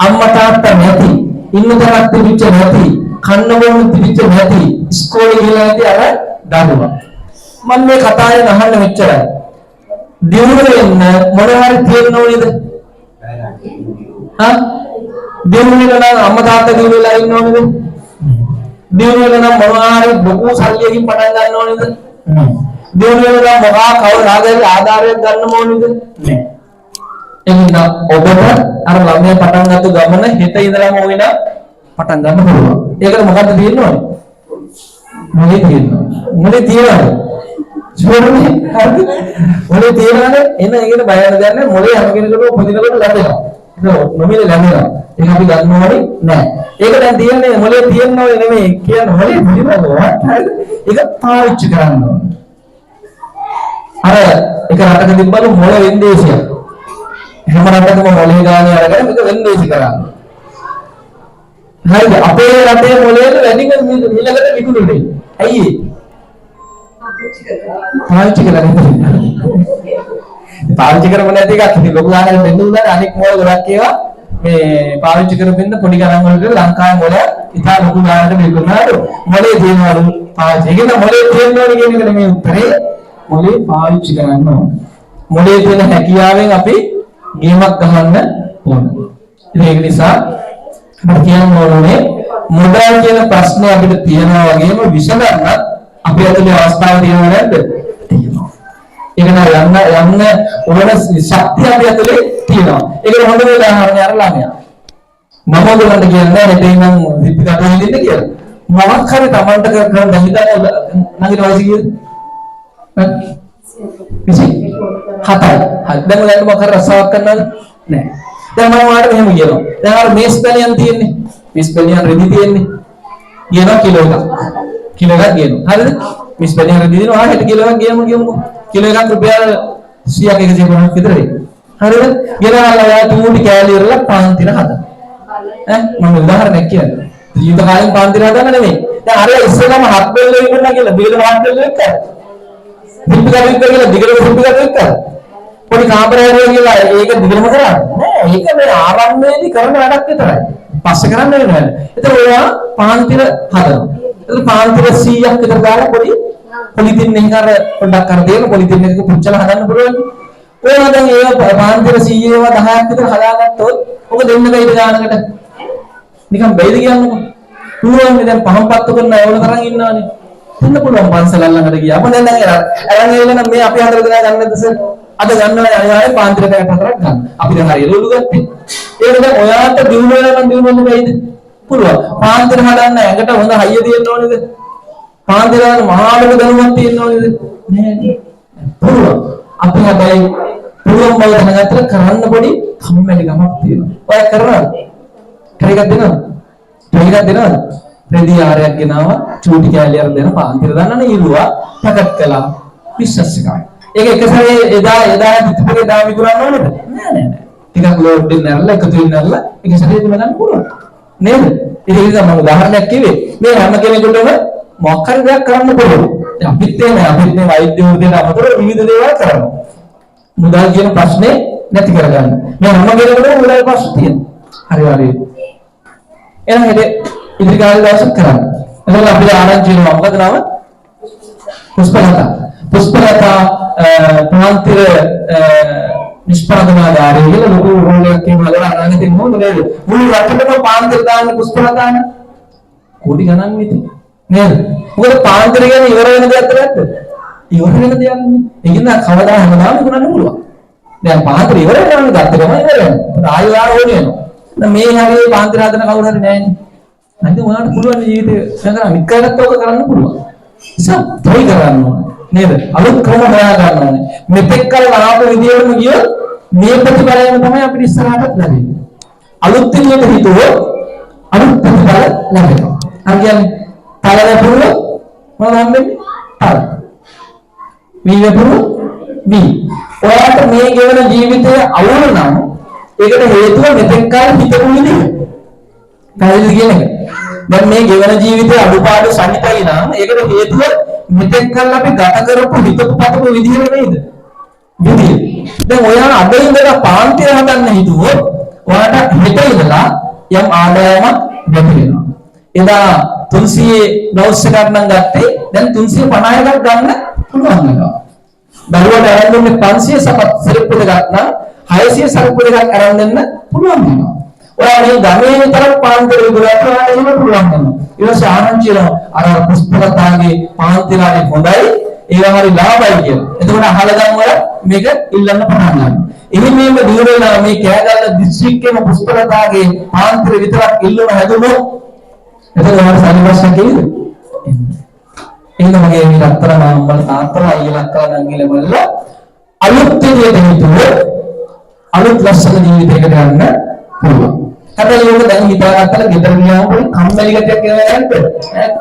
Speaker 2: අම්මා තාත්තා නැති, ඉන්න තැනක් තිබිච්ච නැති, කන්න බොන්න තිබිච්ච නැති, ඉස්කෝලේ ගිහලා නැති අර දරුවා. මම මේ කතාවෙන් අහන්න මෙච්චරයි. දියුණු වෙන්න මොන හරි තියෙන්න ඕනේද? දියුණු වෙන්න නම් අම්මා තාත්තා දියුණු වෙලා ඉන්න ඕනේද? දියුණු වෙන්න නම් මොනවා හරි ලොකු සල්ලියකින් පටන් ගන්න ඕනේද? දියුණු වෙන්න නම් මොකා කවදාද ආධාරයක් ගන්න ඕනේද? නෑ. එහෙනම් ඔබට අර ළමයා පටන් ගත්ත ගමන හෙට ඉඳලාම ඕන පටන් ගන්න පුළුවන්. ඒකට මොකද්ද තියෙන්න ඕනේ? මොලේ තියෙනවා. මොලේ තියෙනවා. ජෝරනේ හරිද? මොලේ තියෙනවානේ එන ඒකට බය වෙන දෙයක් නෑ. මොලේ හැම කෙනෙකුටම උපදිනකොට ලැබෙනවා. ඒක නොමිලේ ලැබෙනවා. ඒක අපි ගන්න ඕනේ නෑ. ඒක දැන් තියෙන්නේ මොලේ තියෙන්න ඕනේ නෙමෙයි කියන්නේ මොලේ තියෙනවා. හරිද? ඒක පාවිච්චි කරන්න ඕනේ. අර එක රටක තිබ්බලු මොළ වෙන්දේසියක්. හැම රටකම මොලේ ගානේ අරගෙන මේක වෙන්දේසි කරන්නේ. හරිද? අපේ රටේ මොලේ වැඩිම මිලකට විකුණුනේ. ඇයි ඒ? පාවිච්චි කරන්නේ. පාවිච්චි කරම නැති එකක් ඉතින් ලොකු ගානකට දෙන්න උදානේ අනික් මොල ගොඩක් ඒවා මේ පාවිච්චි කරපින්න පොඩි ගණන් වලට ලංකාවේ මොල ඉතා ලොකු ගානකට විකුණනවාලු. මොලේ තියෙනවලු පාවිච්චි. ඒකෙන් මොලේ තියෙනවනේ කියන එක නෙමෙයි උත්තරේ. මොලේ පාවිච්චි කරන්න ඕන. මොලේ තියෙන හැකියාවෙන් අපි ගේමක් ගහන්න ඕන. ඒක නිසා අපිට කියන්න ඕනේ මොඩල් කියන ප්‍රශ්නේ අපිට තියෙනවා වගේම විසඳන්න අපි ඇතුලේ අවස්ථාවක් තියෙනව නැද්ද? තියෙනවා. ඒක නෑ යන්න ඕන ශක්තිය අපි ඇතුලේ තියෙනවා. ඒකට හොඳ උදාහරණයක් අර ළමයා. මම ඔයගොල්ලන්ට කියන්නේ හිතේ නම් රිපිට අතරින් ඉන්න කියලා. මොකක් හරි Tamanට කරන දැන් හිතන්න නගින වයස කීයද? විසි 7යි. හරි. දැන් ඔයාලට මොකක් හරි රසාවක් කරනවද? නෑ. දැන් මම ඔයාලට මෙහෙම කියනවා. දැන් අර මේස් බැලියන් තියෙන්නේ. මේස් බැලියන් රෙදි තියෙන්නේ. කියනවා කිලෝ එකක්. කිලෝ එකක් කියනවා. හරිද? මේස් බැලියන් රෙදි දෙනවා. හෙට කිලෝ එකක් කියමුකෝ. කිලෝ එකක් රුපියල් 100ක් 150ක් විතර වෙයි. හරිද? ගෙනල්ලා ඔයා තුමුටි කෑලි වල පාන්තිර හදන්න. මම උදාහරණයක් කියන්නේ. ජීවිත කාලෙන් පාන්තිර හදන්න නෙමෙයි. දැන් අර ඉස්සෙල්ලාම හත් බෙල්ල විකුණනවා කියලා දිගට හත් බෙල්ල වික්කා. පිටිකඩ කියලා දිගට පිටිකඩ වික්කා. පොඩි කාමරයක් කියලා ඒක දිගටම කරන්නේ. නෑ ඒක මේ ආරම්භයේදී කරන වැඩක් විතරයි. පස්සේ කරන්න වෙනවා. ඒතකොට ඔයා පාන්තිර හදනවා. ඒතකොට පාන්තිර 100ක් විතර දාලා පොඩි පොලිතින් එකක් අර පොඩ්ඩක් අර දෙන පොලිතින් එකක පුච්චලා හදන්න පුළුවන්. ඔයා දැන් ඒ පාන්තිර 100 ඒවා 10ක් විතර හදාගත්තොත් ඔක දෙන්න බැයිද ගානකට? නිකන් බැයිද කියන්නකො. පුළුවන් දැන් පහන් පත්තු කරන ඒවල තරම් ඉන්නවනේ. දෙන්න පුළුවන් පන්සල ළඟට ගියා. අප දැන් අරන් එන්න නම් මේ අපි හතර දෙනා ගන්න නැද්ද සර්? අද ගන්නවා අනිවාර්යෙන් පාන්තිර පැයක් හතරක් ගන්න. අපි දැන් හරි එළවලු ගත්තේ. ඒක දැන් ඔයාට දිනු වෙලා නම් දිනු වෙන්න බැයිද? පුළුවන්. පාන්තිර හදන්න ඇඟට හොඳ හයිය තියෙන්න ඕනේද? පාන්තිර හදන්න මහා ලොකු දැනුමක් තියෙන්න ඕනේද? නෑ. පුළුවන්. අපි හැබැයි පුළුවන් බව දැනගත්තට කරන්න පොඩි කම්මැලි ගමක් තියෙනවා. ඔය කරනවද? ට්‍රයි එකක් දෙනවද? ට්‍රයි එකක් දෙනවද? රෙදි ආරයක් ගෙනාවා චූටි කෑලියක් දෙන පාන්තිර දාන්නනේ ඉරුවා පැකට් කළා බිස්නස් එකයි. ඒක එක සැරේ එදා පිටුපේ දා විකුණන්න ඕනේද? නෑ. ටිකක් ලෝඩ් දෙන්න ඇරලා එකතු වෙන්න ඇරලා එක සැරේ දෙන්න ගන්න පුළුවන්. නේද? ඒක නිසා මම උදාහරණයක් කිව්වේ මේ හැම කෙනෙකුටම මොකක් හරි දෙයක් කරන්න පුළුවන්. දැන් අපිත් මේ වෛද්‍ය වෘත්තියට අමතරව විවිධ දේවල් කරනවා. මුදල් කියන ප්‍රශ්නේ නැති කරගන්න. මේ හැම කෙනෙකුටම මුදල් ප්‍රශ්න තියෙනවා. හරි. එහෙනම් ඉදිරි කාලේ දවසක් කරන්න. එතකොට අපිට ආරංචි වෙනවා මොකද නම? පුෂ්පලතා ප්‍රාන්තිර නිෂ්පාදනාගාරය කියලා ලොකු රෝල් එකක් කියනවා අනාගතේ මොනවද නේද? මුළු රටේම පාන්තිර දාන්න පුෂ්පලතාන කෝටි ගණන් නේද? මොකද පාන්තිර කියන්නේ ඉවර වෙන දෙයක් නැද්ද? ඉවර වෙන දෙයක් නේ. ඒකින්ද කවදා හැමදාම ගුණන්න පුළුවන්. දැන් පාන්තිර ඉවර වෙනවා ගත්ත ගමන් ඉවර වෙනවා. ආයෙ ඕනේ වෙනවා. දැන් මේ හැරේ පාන්තිර හදන කවුරු හරි නැහැ නේ. නැත්නම් ඔයාලට පුළුවන් ජීවිතේ කරන්න ඉක්කරත් ඔක කරන්න පුළුවන්. ඉතින් try කරන්න ඕනේ. නේද? අලුත් ක්‍රම හොයා ගන්න ඕනේ. මෙතෙක් කල ආපු විදියටම ගියොත් මේ ප්‍රතිඵලයම තමයි අපිට ඉස්සරහට ලැබෙන්නේ. අලුත් විදියට හිතුවොත් අලුත් ප්‍රතිඵල ලැබෙනවා. අර කියන්නේ තල ලැබුණොත් මොනවද හම්බෙන්නේ? තල. මේ ලැබුණොත් මේ. ඔයාලට මේ ගෙවන ජීවිතයේ අවුල නම් ඒකට හේතුව මෙතෙක් කල හිතපු විදිය. පැහැදිලිද කියන එක? දැන් මේ ගෙවන ජීවිතයේ අඩුපාඩු සහිතයි නම් ඒකට හේතුව මෙතෙක් කල් අපි ගත කරපු හිතපු පතපු විදිහ නෙමෙයිද? විදිය. දැන් ඔයා අද ඉඳලා පාන්තිර හදන්න හිතුවොත් ඔයාට හෙට ඉඳලා යම් ආදායමක් නැති වෙනවා. එදා 300 බ්ලවුස් එකක් නම් ගත්තේ දැන් 350ක් ගන්න පුළුවන් වෙනවා. දරුවට අරන් දුන්නේ 500 සරිප්පු දෙකක් නම් 600 සරිප්පු දෙකක් අරන් දෙන්න පුළුවන් වෙනවා. ඔයා මේ ගමේ විතරක් පාන්තිර විකුණන්න ඔයාලට එහෙම පුළුවන් වෙනවා. ඊට පස්සේ ආනන්ද කියනවා අර පුස්තකතාගේ පාන්තිරානේ හොඳයි ඒවා හරි ලාභයි කියලා. එතකොට අහලගම් වල මේක ඉල්ලන්න පටන් ගන්නවා. එහෙම මේක දියුණුවලා මේ කෑගල්ල දිස්ත්‍රික්කේම පුස්තකතාගේ පාන්තිර විතරක් ඉල්ලන හැදුනොත් එතකොට ඔයාලට සාධිපස්සක් කීයද? එහෙනම් මගේ මේ අත්තරම අම්මලා තාත්තලා අයියලා අක්කලා නංගිලා බලලා අලුත් විදියට හිතුවොත් අලුත් ලස්සන ජීවිතයකට යන්න පුළුවන්. හැබැයි ඒක දැන් හිතාගත්තලා ගෙදර ගියාම පොඩි කම්මැලි ගැටයක් කියලා යන්න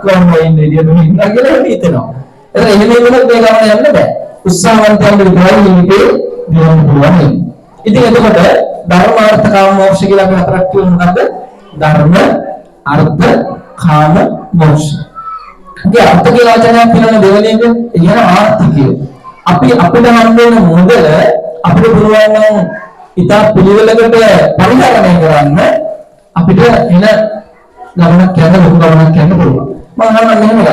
Speaker 2: කොහොමද ඉන්නේ ඉතින් ඉන්නවා කියලා හිතෙනවා. ඒක එහෙම වුණොත් මේ ගමන යන්න බෑ. උත්සාහවන්තයන්ට විතරයි ජීවිතේ දියුණු පුළුවන්. ඉතින් එතකොට ධර්මාර්ථ කාම මොක්ෂ කියලා අපි හතරක් කියනවා මොකද්ද? ධර්ම අර්ථ කාම මොක්ෂ. ඉතින් අර්ථ කියලා වචනයක් තියෙනවනේ දෙවෙනි එක. ඒ කියන්නේ ආර්ථිකය. අපි අපිට හම් වෙන මුදල අපිට පුළුවන් නම් ඉතා පිළිවෙලකට පරිහරණය කරන්න අපිට එන ගමනක් යන්න ලොකු ගමනක් යන්න පුළුවන්. මම අහනවා මෙහෙම එකක්.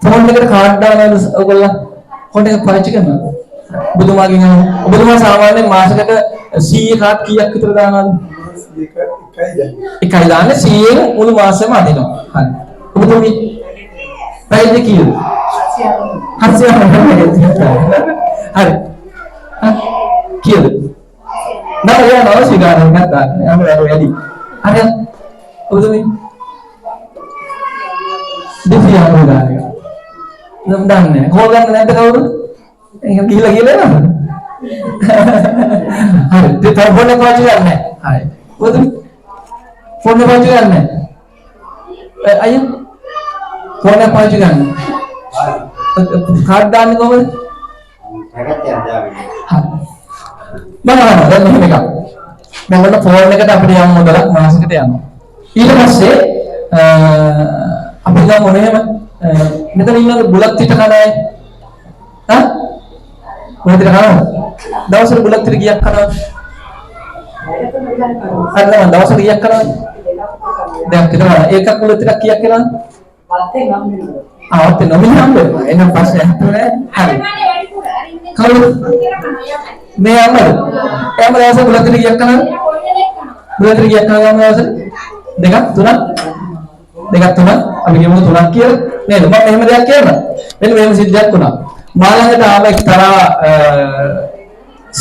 Speaker 2: ෆෝන් එකට කාඩ් දානවද ඔයගොල්ලෝ? ෆෝන් එක පාවිච්චි කරනවද? ඔබතුමාගෙන් ඔබතුමා සාමාන්‍යයෙන් මාසෙකට 100 කාඩ් කීයක් විතර දානවද? එකයි දාන්නේ 100න් මුළු මාසෙම අදිනවා. හරි. ඔබතුමී පැයද කීයද? 700. හරි. කීයද? නෑ නෑ සිගාරයක් ගත්තා. යන්න වැඩි. හරි. ඔබතුමී දෙවියන් ගානේ. නම් දන්නේ. කෝල් ගන්න නැද්ද කවුරුද? ඒක ගිහලා නේද? හරි. දෙතර ෆෝන් එක පාවිච්චි කරන්නේ නැහැ. හරි. ඔබතුමී ෆෝන් එක පාවිච්චි කරන්නේ නැහැ. අයියෝ ෆෝන් එක පාවිච්චි කරන්නේ. කාඩ් දාන්නේ කොහොමද? බලන්න දැන් මෙහෙම එකක්. දැන් ඔන්න ෆෝන් එකට අපිට යම් මුදලක් මාසෙකට යනවා. ඊට පස්සේ අපි ගමු මොනේම මෙතන ඉන්න බුලත් පිට කනයි. හා? බුලත් පිට කනවා. දවසට බුලත් පිට කීයක් කනවද? හරිද? දවසට කීයක් කනවද? දැන් පිටනවා. එකක් බුලත් පිට කීයක් කනවද?
Speaker 3: වත්තේ ගම් වෙනවා.
Speaker 2: ආවත් නොමිනම්ද? එන්න පස්සේ හතුනේ. හරි. කවුද? මේ අම්මද? එයාම දවසට බුලත් පිට කීයක් කනවද? බුලත් පිට කීයක් කනවද දවසට? දෙකක් තුනක් අපි කියමු තුනක් කියලා නේද? මම එහෙම දෙයක් කියනවා. මෙන්න මෙහෙම සිද්ධියක් වුණා. මා ළඟට ආව එක්තරා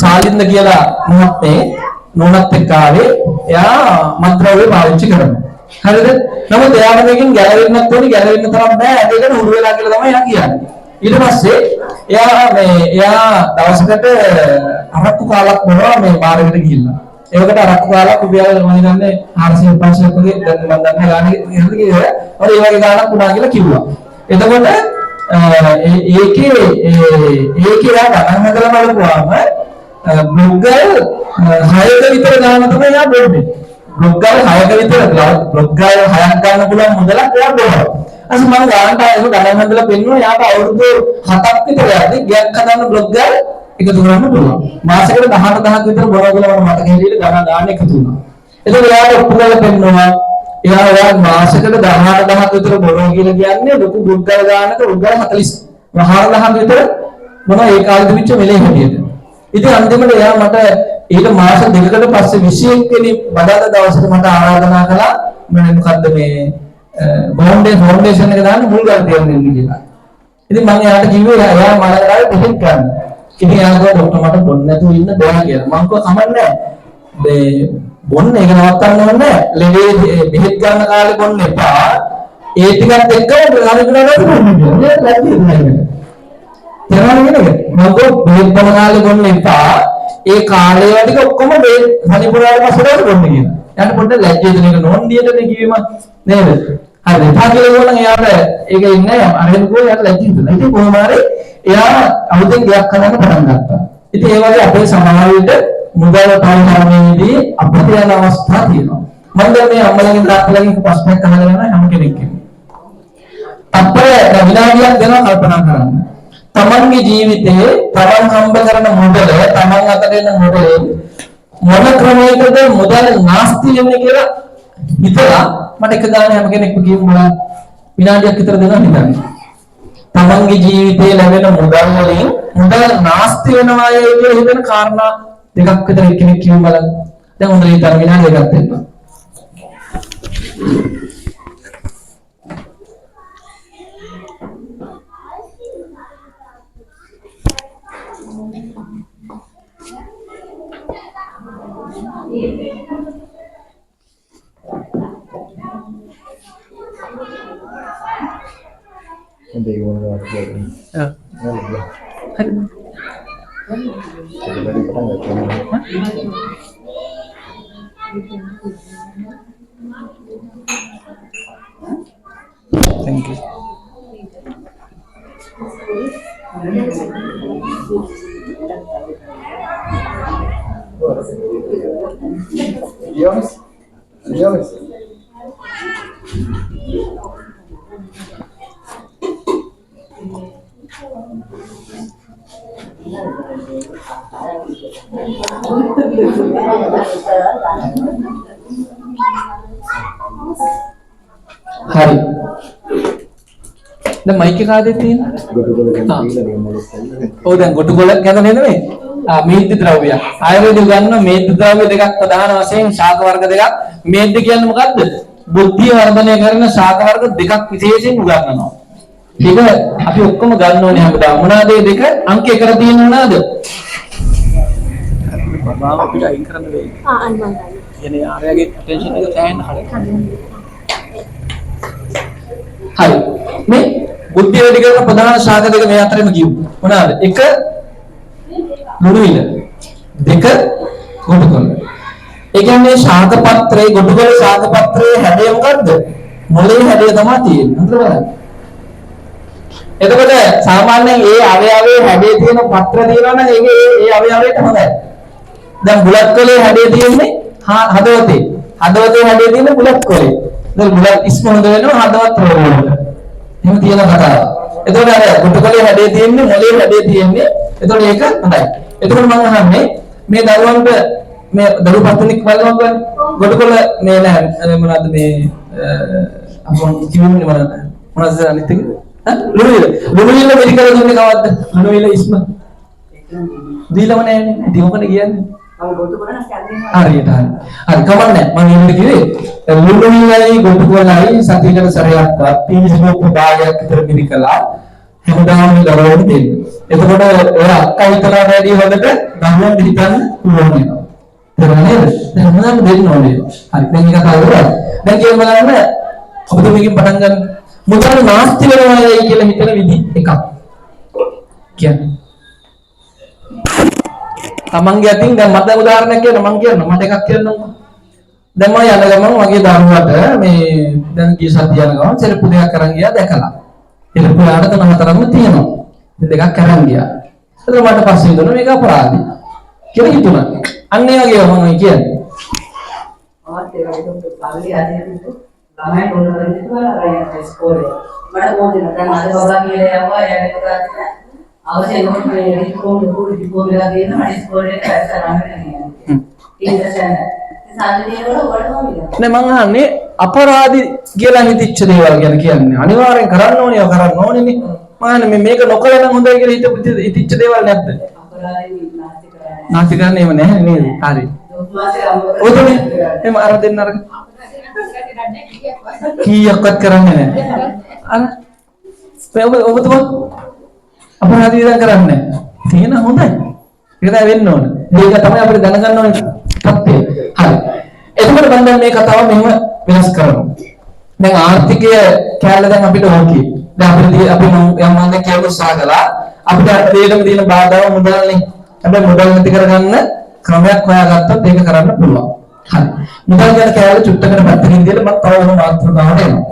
Speaker 2: සාලින්ද කියලා මහත්මේ නෝනත් එක්ක ආවේ. එයා මත්ද්‍රව්‍ය පාවිච්චි කරනවා. හරිද? නමුත් එයාට මේකෙන් ගැලවෙන්නත් ඕනේ, ගැලවෙන්න තරම් බෑ. ඒකට උරු වෙලා කියලා තමයි එයා කියන්නේ. ඊට පස්සේ එයා දවසකට අරක්කු කාලක් බොනවා මේ බාරකට ගිහිල්ලා. ඒකට අරක්කු කාලක් රුපියල් මම හිතන්නේ 400 500ක් වගේ දැන් මම දන්නේ ගානේ ඉහළට ගියේ. ඔය වගේ ගානක් වුණා කියලා කිව්වා. එතකොට ඒකේ යා ගණන් හදලා බලපුවාම බ්ලොග්ගල් 6ක විතර ගාන තමයි යා බොන්නේ. බ්ලොග්ගල් 6ක විතර බ්ලොග්ගල් 6ක් ගන්න පුළුවන් මුදලක් යා බොනවා. අස මම ගානට ඒක ගණන් හදලා පෙන්නුවා යාට අවුරුදු 7ක් විතර යද්දි ගයක් හදන්න බ්ලොග්ගල් එකතු කරන්න පුළුවන්. මාසෙකට 18000ක් විතර බොනවා කියලා මම මතක හිටියේ ගාන එකතු වුණා. එතකොට යාට ඔප්පු කරලා පෙන්නුවා එයා මාසෙකට 18000ක් විතර බොනවා කියලා කියන්නේ ලොකු බුද්ධල් ගානක රුපියල් 40000ක් විතර මොනවා ඒ කාලෙද විච්ච මෙලේ හැටියට. ඉතින් අන්තිමට එයා මට ඊට මාස දෙකකට පස්සේ 21 වෙනි බදාදා දවසට මට ආරාධනා කළා මොකද්ද මේ ෆවුන්ඩේෂන් එක දාන්න මුල් ගල් තියන්න ඉන්න කියලා. ඉතින් මම එයාට කිව්වේ එයා මලකරාවේ පොඩි ගන්න. ඉතින් එයා කිව්වා ડોක්ටර් මට බොන්න නැතුව ඉන්න බෑ කියලා. මම කිව්වා කමන්නේ නැහැ. බොන්න ඒක නවත්තන්න ඕනේ. ලෙඩේ බෙහෙත් ගන්න කාලේ බොන්න එපා. ඒ ටිකත් එක්ක ගානකට නෑ නේද? ලැබෙන්නේ නැහැ. තේරුණාද? මොකද බෙහෙත් බොන කාලේ බොන්න එපා. ඒ කාලේ වැඩික ඔක්කොම මේ හනිපුරාට පස්සට බොන්න කියලා. යාට පොඩ්ඩක් ලැජ්ජා දෙන එක නොන්ඩියටනේ කිව්වම නේද? හරි. පාගල වුණා එයාට ඒක ඉන්නේ අරගෙන ගෝ යාට ලැජ්ජා හිතුණා. ඉතින් කොහොම හරි එයා අලුතෙන් ගයක් කරන්න පටන් ගත්තා. ඉතින් ඒ වගේ අපේ සමාජයේද මුදල් පරිහරණයේදී අපිට යන අවස්ථා තියෙනවා. මම දැන් මේ අම්මලගෙන් තාත්තලගෙන් ප්‍රශ්නයක් අහගෙන යනවා හැම කෙනෙක්ගෙම. අපේ විනාඩියක් දෙනවා කල්පනා කරන්න. තමන්ගේ ජීවිතේ තමන් හම්බ කරන මුදල තමන් අතට එන මුදලෙන් මොන ක්‍රමයකද මුදල් නාස්ති වෙන්නේ කියලා හිතලා මට එක දාන හැම කෙනෙක්ම කියමුලා විනාඩියක් විතර දෙනවා හිතන්න. තමන්ගේ ජීවිතේ ලැබෙන මුදල් වලින් මුදල් නාස්ති වෙනවා කියලා හිතන කාරණා දෙකක් විතර එක්කෙනෙක් කියමු බලන්න. දැන් හොඳට හිතන්න විනාඩි දෙකක් දෙන්න.
Speaker 1: Thank you.
Speaker 4: Dios.
Speaker 2: හරි. දැන් මයික් එක ආදේ තියෙන. ඔව් දැන් ගොටුකොළ ගැන නෙමෙයි. මේද්‍ය ද්‍රව්‍ය. ආයුර්වේදයේ ගන්න මේද්‍ය ද්‍රව්‍ය දෙකක් ප්‍රධාන වශයෙන් ශාක වර්ග දෙකක්. මේද්‍ය කියන්නේ මොකද්ද? බුද්ධිය වර්ධනය කරන ශාක වර්ග දෙකක් විශේෂයෙන් උගන්වනවා. ඒක අපි ඔක්කොම ගන්න ඕනේ හැමදාම. මොනවාද මේ දෙක? අංක 1 තියෙන මොනවාද? බබා අපිට අයින් කරන්න වෙයි. අයින් මම ගන්න. කියන්නේ ආරයාගේ ටෙන්ෂන් එක තැහෙන්න හරියට. හරි. මේ බුද්ධිය වැඩි කරන ප්‍රධාන ශාක දෙක මේ අතරින්ම කියමු. මොනවාද? 1 ලුණුවිල. 2 ගොටුකොළ. ඒ කියන්නේ ශාක පත්‍රයේ ගොටුකොළ ශාක පත්‍රයේ හැඩය මොකද්ද? මොළේ හැඩය තමයි තියෙන්නේ. හරිද බලන්න. එතකොට සාමාන්‍යයෙන් ඒ අවයවයේ හැඩේ තියෙන පත්‍ර තියෙනවා නම් ඒ අවයවයට හොඳයි. දැන් බුලත් කොලේ හැඩේ තියෙන්නේ හදවතේ. හදවතේ හැඩේ තියෙන්නේ බුලත් කොලේ. දැන් බුලත් ඉස්ම හොඳ වෙනවා හදවත් රෝග වලට. එහෙම තියෙන කතාව. එතකොට අර ගොටුකොලේ හැඩේ තියෙන්නේ මොළේ හැඩේ තියෙන්නේ. එතකොට ඒක හොඳයි. එතකොට මම අහන්නේ මේ දරුවන්ට මේ දරු පත්තුනික් බලනවා කියන්නේ ගොටුකොල මේ නැහැ මොනවද මේ අපොන් කිව්වනේ මොනවද අනිත් එක ලුණුවිල මෙඩිකල් දුන්නේ කවද්ද ලුණුවිල ඉස්ම දීලම නැන්නේ ඉතින් මොකද කියන්නේ හරියට හරි කවන්නේ මම ඉන්නේ කිව්වේ ලුණුවිලයි ගොටුකොලයි සතියකට සැරයක්වත් පිළිසිමක් භාගයක් විතර මෙඩිකලා හැමදාම දරුවන්ට දෙන්න. එතකොට ඔය අක්කා විතරක් වැඩි හොඳට දරුවන් හිතන්න පුළුවන් වෙනවා. තේරුණාද? දැන් මොනවද දෙන්න ඕනේ? හරි දැන් එක කතා කරලා. දැන් කියමු බලන්න ඔබට මේකෙන් පටන් ගන්න. මුදල් නාස්ති වෙනවායි කියලා හිතන විදි එකක්. කියන්නේ. තමන්ගේ අතින් දැන් මට උදාහරණයක් කියන්න මම කියන්න මට එකක් කියන්නම්කෝ. දැන් මම යන ගමන් මගේ දරුවාට මේ දැන් ගිය සතිය යන ගමන් සෙරප්පු දෙකක් අරන් ගියා දැකලා. සෙරප්පු ආඩ තන හතරක්ම තියෙනවා. දෙකක් අරන් ගියා. එතකොට මට පස්සේ හිතුණා මේක අපරාධයි. කියලා හිතුණා. අන්න ඒ වගේ මම කියන්නේ.
Speaker 3: ආත් ඒ වගේ පල්ලි ආදී ළමයි පොරවල් ඉස්සරහා රයන් ඉස්කෝලේ. මට මොකද දැන් අද බබා කියලා යවුවා යන්නේ මොකක්ද? අවශ්‍ය නෝට් මේ ඉස්කෝලේ පුරු ඉස්කෝලේ ගිහින් මම ඉස්කෝලේ කරසරන්න යනවා. ඉන්දසන. සාධනීය වල වලම
Speaker 2: නෑ මං අහන්නේ අපරාධි කියලා හිතච්ච දේවල් ගැන කියන්නේ. අනිවාර්යෙන් කරන්න ඕනේ නේ. මම අහන්නේ මේක නොකළ නම් හොඳයි කියලා හිතච්ච දේවල් නැද්ද? අපරාධි නාස්ති කරන්නේ එහෙම නැහැ නේද? හරි. ඔතනේ එම අර දෙන්න අර කීයක්වත් කරන්නේ නැහැ. අර ඔබතුමා අපරාධ විඳන් කරන්නේ නැහැ. තියෙන හොඳයි. ඒක තමයි වෙන්න ඕන. මේක තමයි අපිට දැනගන්න ඕනේ තත්ත්වය. හරි. එතකොට මම දැන් මේ කතාව මෙහෙම වෙනස් කරනවා. දැන් ආර්ථිකය කැලේ දැන් අපිට ඕකේ. දැන් අපි යම් මන්ද කියව උත්සාහකලා අපිට දෙයකම තියෙන බාධාව මුදල්නේ. හැබැයි මුදල් නැති කරගන්න ක්‍රමයක් හොයාගත්තොත් ඒක කරන්න පුළුවන්. හරි. මුදල් ගැන කැලේ චුට්ටකට පැත්තකින් දාලා මම තව වෙන මාතෘකාවට එනවා.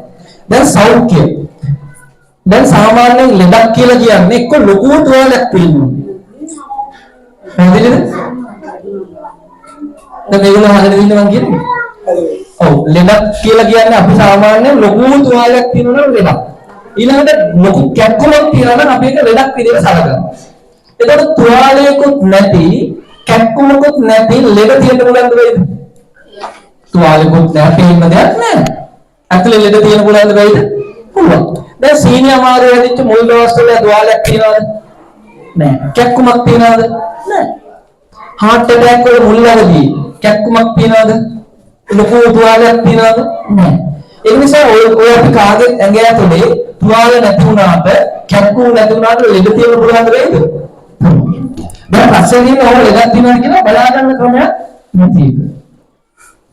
Speaker 2: දැන් සෞඛ්‍ය. දැන් සාමාන්‍යයෙන් ලෙඩක් කියලා කියන්නේ එක්ක ලොකු තුවාලයක් තියෙනවා. හරිද? දැන් මේගොල්ලෝ අහගෙන ඉන්නේ මං කියන්නේ. ඔව් ලෙඩක් කියලා කියන්නේ අපි සාමාන්‍යයෙන් ලොකු තුවාලයක් තියෙනවා නේද ලෙඩක්. ඊළඟට ලොකු කැක්කුමක් තියෙනවා නම් අපි ඒක ලෙඩක් විදිහට සලකනවා. එතකොට තුවාලයකුත් නැති කැක්කුමකුත් නැති ලෙඩ තියෙන්න පුළුවන්ද වෙයිද? තුවාලයකුත් නැති ඉන්න දෙයක් නැහැ. ඇතුලේ ලෙඩ තියෙන්න පුළුවන්ද වෙයිද? පුළුවන්. දැන් සීනි අමාරු වෙදිච්ච මුල් දවස්වල තුවාලයක් තියනවද? නැහැ. කැක්කුමක් තියනවද? නැහැ. heart attack වල මුල්වලදී කැක්කුමක් තියනවද? ලොකු තුවාලයක් තියනවද? නැහැ. ඒ නිසා ඔය අපි කාගේ ඇඟ ඇතුලේ තුවාල නැති වුණාට කැක්කුම නැති වුණාට ලෙඩ තියෙන්න පුළුවන්ද වෙයිද? දැන් පස්සේ දින ඔය ලෙඩක් තියෙනවා කියලා බලා ගන්න ක්‍රමයක් නැති එක.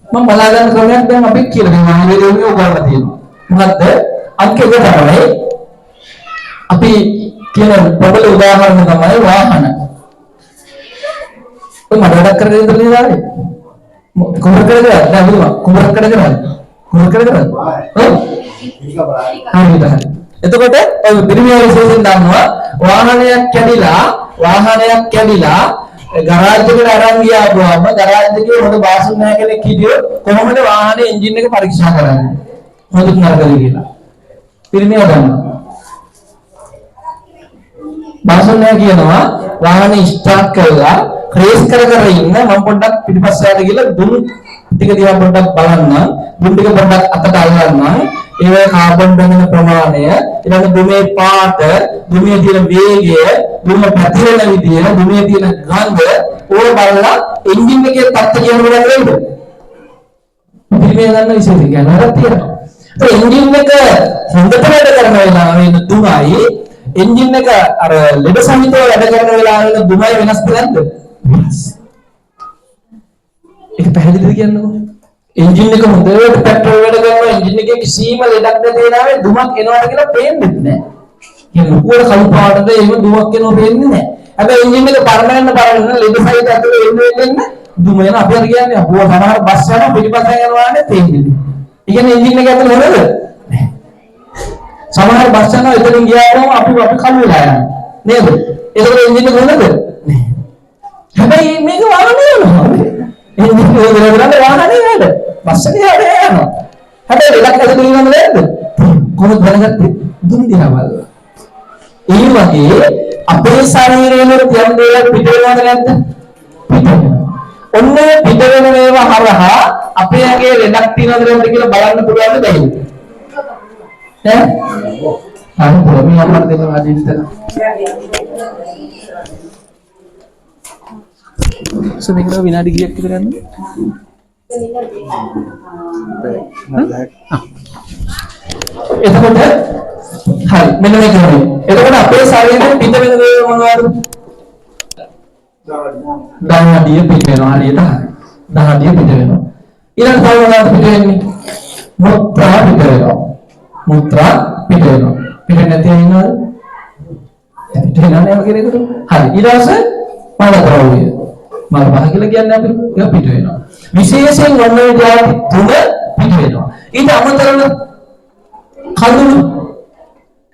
Speaker 2: මම බලා ගන්න ක්‍රමයක් දැන් අපි කියලා දෙනවා. මේ දෙන්නේ උගන්වලා තියෙනවා. මොකද්ද? අංක එක තමයි අපි කියන ප්‍රබල උදාහරණ තමයි වාහන. ඔය මඩ වැඩක් කරගෙන ඉඳලා ඉඳලානේ. කුඹර කරගෙන දැන් බුදුමා කුඹර කරගෙන ඔව්. එතකොට ඔය පිරිමියෝ විශේෂයෙන් දන්නවා වාහනයක් කැඩිලා ගරාජ් එකට අරන් ගියාම ගරාජ් එකේ හොඳ බාසුන් නැහැ කෙනෙක් හිටියොත් කොහොමද වාහනේ එන්ජින් එක පරීක්ෂා කරන්නේ? හොඳට නරකද කියලා. පිරිමියෝ දන්නවා. බාසුන්නා කියනවා වාහනේ ස්ටාර්ට් කරලා රේස් කර ඉන්න මම පොඩ්ඩක් පිටිපස්සට ගිහලා දුම් ටික දිහා පොඩ්ඩක් බලන්න දුම් ටික පොඩ්ඩක් අතට අල්ලන්න ඒ කාබන් බඳින ප්‍රමාණය ඊළඟ දුමේ පාට දුමේ තියෙන වේගය දුම පැතිරෙන විදිය දුමේ තියෙන ගඳ ඕක බලලා එන්ජින් එකේ තත්ත්වය කියනකොට නේද පිළිමේ ගන්න විශේෂ ගැනහරක් තියෙනවා ඒ එන්ජින් එක හොඳට වැඩ කරන වෙලාවෙ දුමයි එන්ජින් එක අර ලෙඩ සමිතව වැඩ කරන වෙලාවෙ දුමයි වෙනස් නැද්ද වෙනස් ඒක පැහැදිලිද කියන්නකෝ එන්ජින් එක හොඳට පෙට්‍රල් වැඩ කරනවා එන්ජින් එකේ කිසිම ලෙඩක් නැති වෙනාවේ දුමක් එනවාට කියලා පේන්නේ නැහැ. කියන නුකුවර කළු පාටද එහෙම දුමක් එනවා පේන්නේ නැහැ. හැබැයි එන්ජින් එක පරණන්න ලෙඩ සහිත ඇතුලේ එන්න දුම එන අපි අර කියන්නේ අපුව සමහර බස් යනවා පිටිපස්සෙන් යනවා නේ තේින්නේ. ඒ කියන්නේ එන්ජින් එක ඇතුලේ හොරද? නැහැ. සමහර බස් යනවා එතනින් ගියාම අපි කළු වෙලා යනවා. නේද? ඒකවල එන්ජින් එක හොරද? නැහැ. හැබැයි මේක වාහනේ යනවා. එන්ජින් එක හොරද වාහනේ නේද? බස් එකේ යනවා. හැබැයි ලෙඩක් ඇතුලේ ඉන්නවද නේද? කොහොමද දැනගත්තේ? දුම් දිහා බලලා. ඒ වගේ අපේ ශරීරයේ යම් දේවල් පිට වෙනවද නැද්ද? පිට වෙනවා. ඔන්නේ පිට වෙන ඒවා හරහා අපේ ඇඟේ ලෙඩක් තියෙනවද නැද්ද කියලා බලන්න පුළුවන්ද බැහැ? ඈ? අන්න මේ අපර දෙන්න ආදින්ත. සමීකර විනාඩි කීයක් විතර යනද? එතකොට හරි මෙන්න මේක හරි. එතකොට අපේ ශරීරයෙන් පිට වෙන දේ මොනවද? දහඩිය පිට වෙනවා හරියට. දහඩිය පිට වෙනවා. ඊළඟ තව මොනවද පිට වෙන්නේ? මුත්‍රා පිට වෙනවා. මුත්‍රා පිට වෙනවා. පිට නැති වෙනවද? පිට වෙනව නේද කෙනෙකුට? හරි. ඊට පස්සේ මල ද්‍රව්‍ය. මල පහ කියලා කියන්නේ අපි ඒක පිට වෙනවා. විශේෂයෙන් වන්න විදිහට තුන පිට වෙනවා. ඊට අමතරව කඳුළු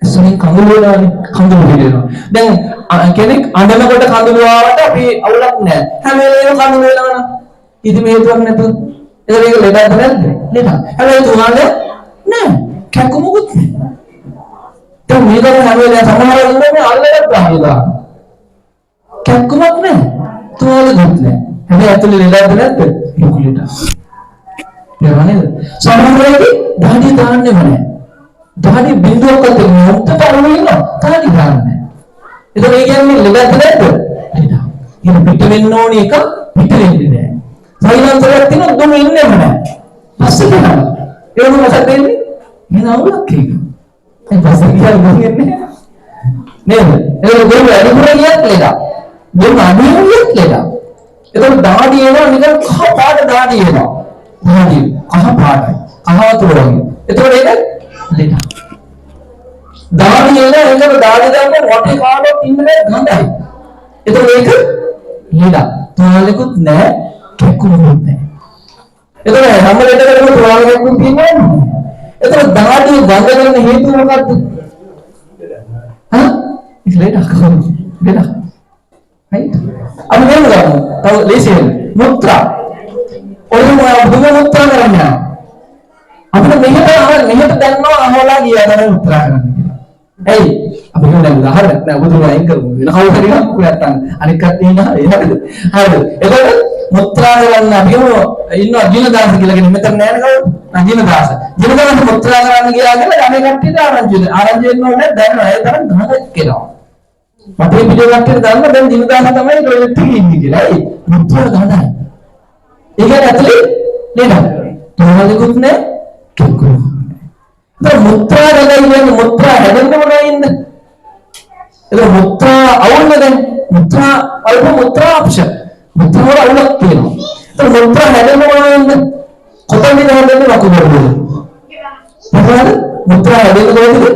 Speaker 2: සුනින් කඳුළු වෙනවානේ කඳුළු පිට වෙනවා. දැන් කෙනෙක් අඬනකොට කඳුළු ආවට අපි අවුලක් නැහැ. හැම වෙලේම කඳුළු වෙනවනම් ඉතින් මේ හේතුවක් නැතුව ඒක ලෙඩක් නැද්ද? ලෙඩක්. හැබැයි තුනන්නේ නෑ. කැක්කුමකුත් නෑ. දැන් මේක හැම වෙලේම සමහර වෙලාවට අල්ලගත් ගහලා කැක්කුමක් නෑ. තුනලකුත් නෑ. හැබැයි ඇතුලේ ලෙඩක් නැද්ද? ලොකු ලෙඩක්. නේද? සමහර වෙලාවට දහඩිය දාන්නෙම නෑ. දහඩි බිඳුවකට මුක්ත පරම ඉන්නවා. දහඩි දාන්නේ. ඒක ඒ කියන්නේ ලෙඩක් නැද්ද? ලෙඩක්. ඒක පිට වෙන්න ඕනේ එක පිට වෙන්නේ නෑ. සයිලන්සරයක් තියෙනවා දුම ඉන්නේම නෑ. පස්සේ යනවා. ඒක මොකද වෙන්නේ? එන අවුලක් ඒක. ඒ පස්සේ කියන්නේ නේද? ඒක දුම අනුකර ගියත් ලෙඩක්. දුම අනුකර ගියත් ලෙඩක්. ඒක දහඩි එනවා නිකන් කහ පාට දහඩි එනවා. දහඩි කහ පාටයි. කහ වතුර වගේ. එතකොට ඒක ලෙඩක්. දාඩි එන එකට දාඩි දාන්න වටේ කාඩක් ඉන්නේ ගඳයි. එතකොට ඒක ලෙඩක්. තුවාලෙකුත් නැහැ, කැක්කුමකුත් නැහැ. එතකොට හැම ලෙඩකටම තුවාලයක්කුත් තියෙනවා. එතකොට දාඩි ගඳ ගන්න හේතුව මොකක්ද? ඒක ලෙඩක්. ලෙඩක්. right? අපි මේක ගමු. තව ලේසියෙන් මුත්‍රා. ඔය මුත්‍රා කරන්නේ. අපිට මෙහෙට දැන්නවා අහවලා ගියා තමයි උත්තර කරන්න කියලා. එයි අපි දැන් උදාහරණයක් නෑ බුදුන් අයින් කරමු. වෙන කවුරු හරි නක්කු නැත්තම් අනික් කට්ටිය ඉන්නවා. හරිද? එතකොට මුත්‍රා කරන්න අපි ඉන්නවා ජීනදාස කියලා කෙනෙක් මෙතන නෑ නේද? ජීනදාස. ජීනදාස මුත්‍රා කරන්න කියලා අනේ කට්ටියට ආරංචි වෙන්න ඕනේ දැන්නවා. ඒ තරම් ගහක් කෙනවා. මට මේ වීඩියෝ එකක් දාන්න දැන් ජීනදාස තමයි ටොයිලට් එකේ ඉන්නේ කියලා. එයි මුත්‍රා ගහනයි. ඒක ඇතුලේ නේද? තෝරලෙකුත් නෑ. तो मुद्रा लगाइए मुद्रा हेडन को बनाइए तो मुद्रा और लगे मुद्रा अल्प मुद्रा ऑप्शन मुद्रा और अलग तीन तो मुद्रा हेडन को बनाइए कोता भी नहीं हेडन को रखो बोले मतलब मुद्रा हेडन को बोले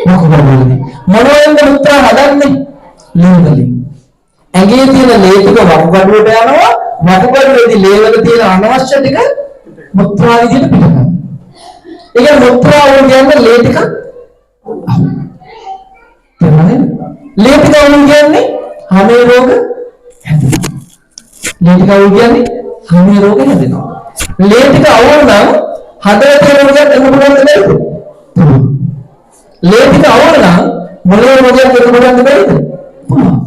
Speaker 2: रखो बोले मनोरंजन मुद्रा हेडन नहीं लीगली एंगेज तीन लेट को वाकुकर बोलते हैं ना वाकुकर लेती लेवल तीन अनावश्यक है मुद्रा विधि में पिटना ಈಗ ಮುತ್ರ ಅವನಿಗೆ ಅಂದ್ರೆ ಲೇಟಿಕ ಲೇಟಿಕ ಅವನಿಗೆ ಅಂದ್ರೆ ಹಮೆ ರೋಗ ಲೇಟಿಕ ಅವನಿಗೆ ಅಂದ್ರೆ ಹಮೆ ರೋಗ ಹೆದೆನ ಲೇಟಿಕ ಅವನ ಹದರತೆ ರೋಗ ತೆಗೆದುಕೊಳ್ಳುತ್ತದೆ ಲೇಟಿಕ ಅವನ ಮೊಳೆ ರೋಗ ತೆಗೆದುಕೊಳ್ಳುತ್ತದೆ පුළුවන්.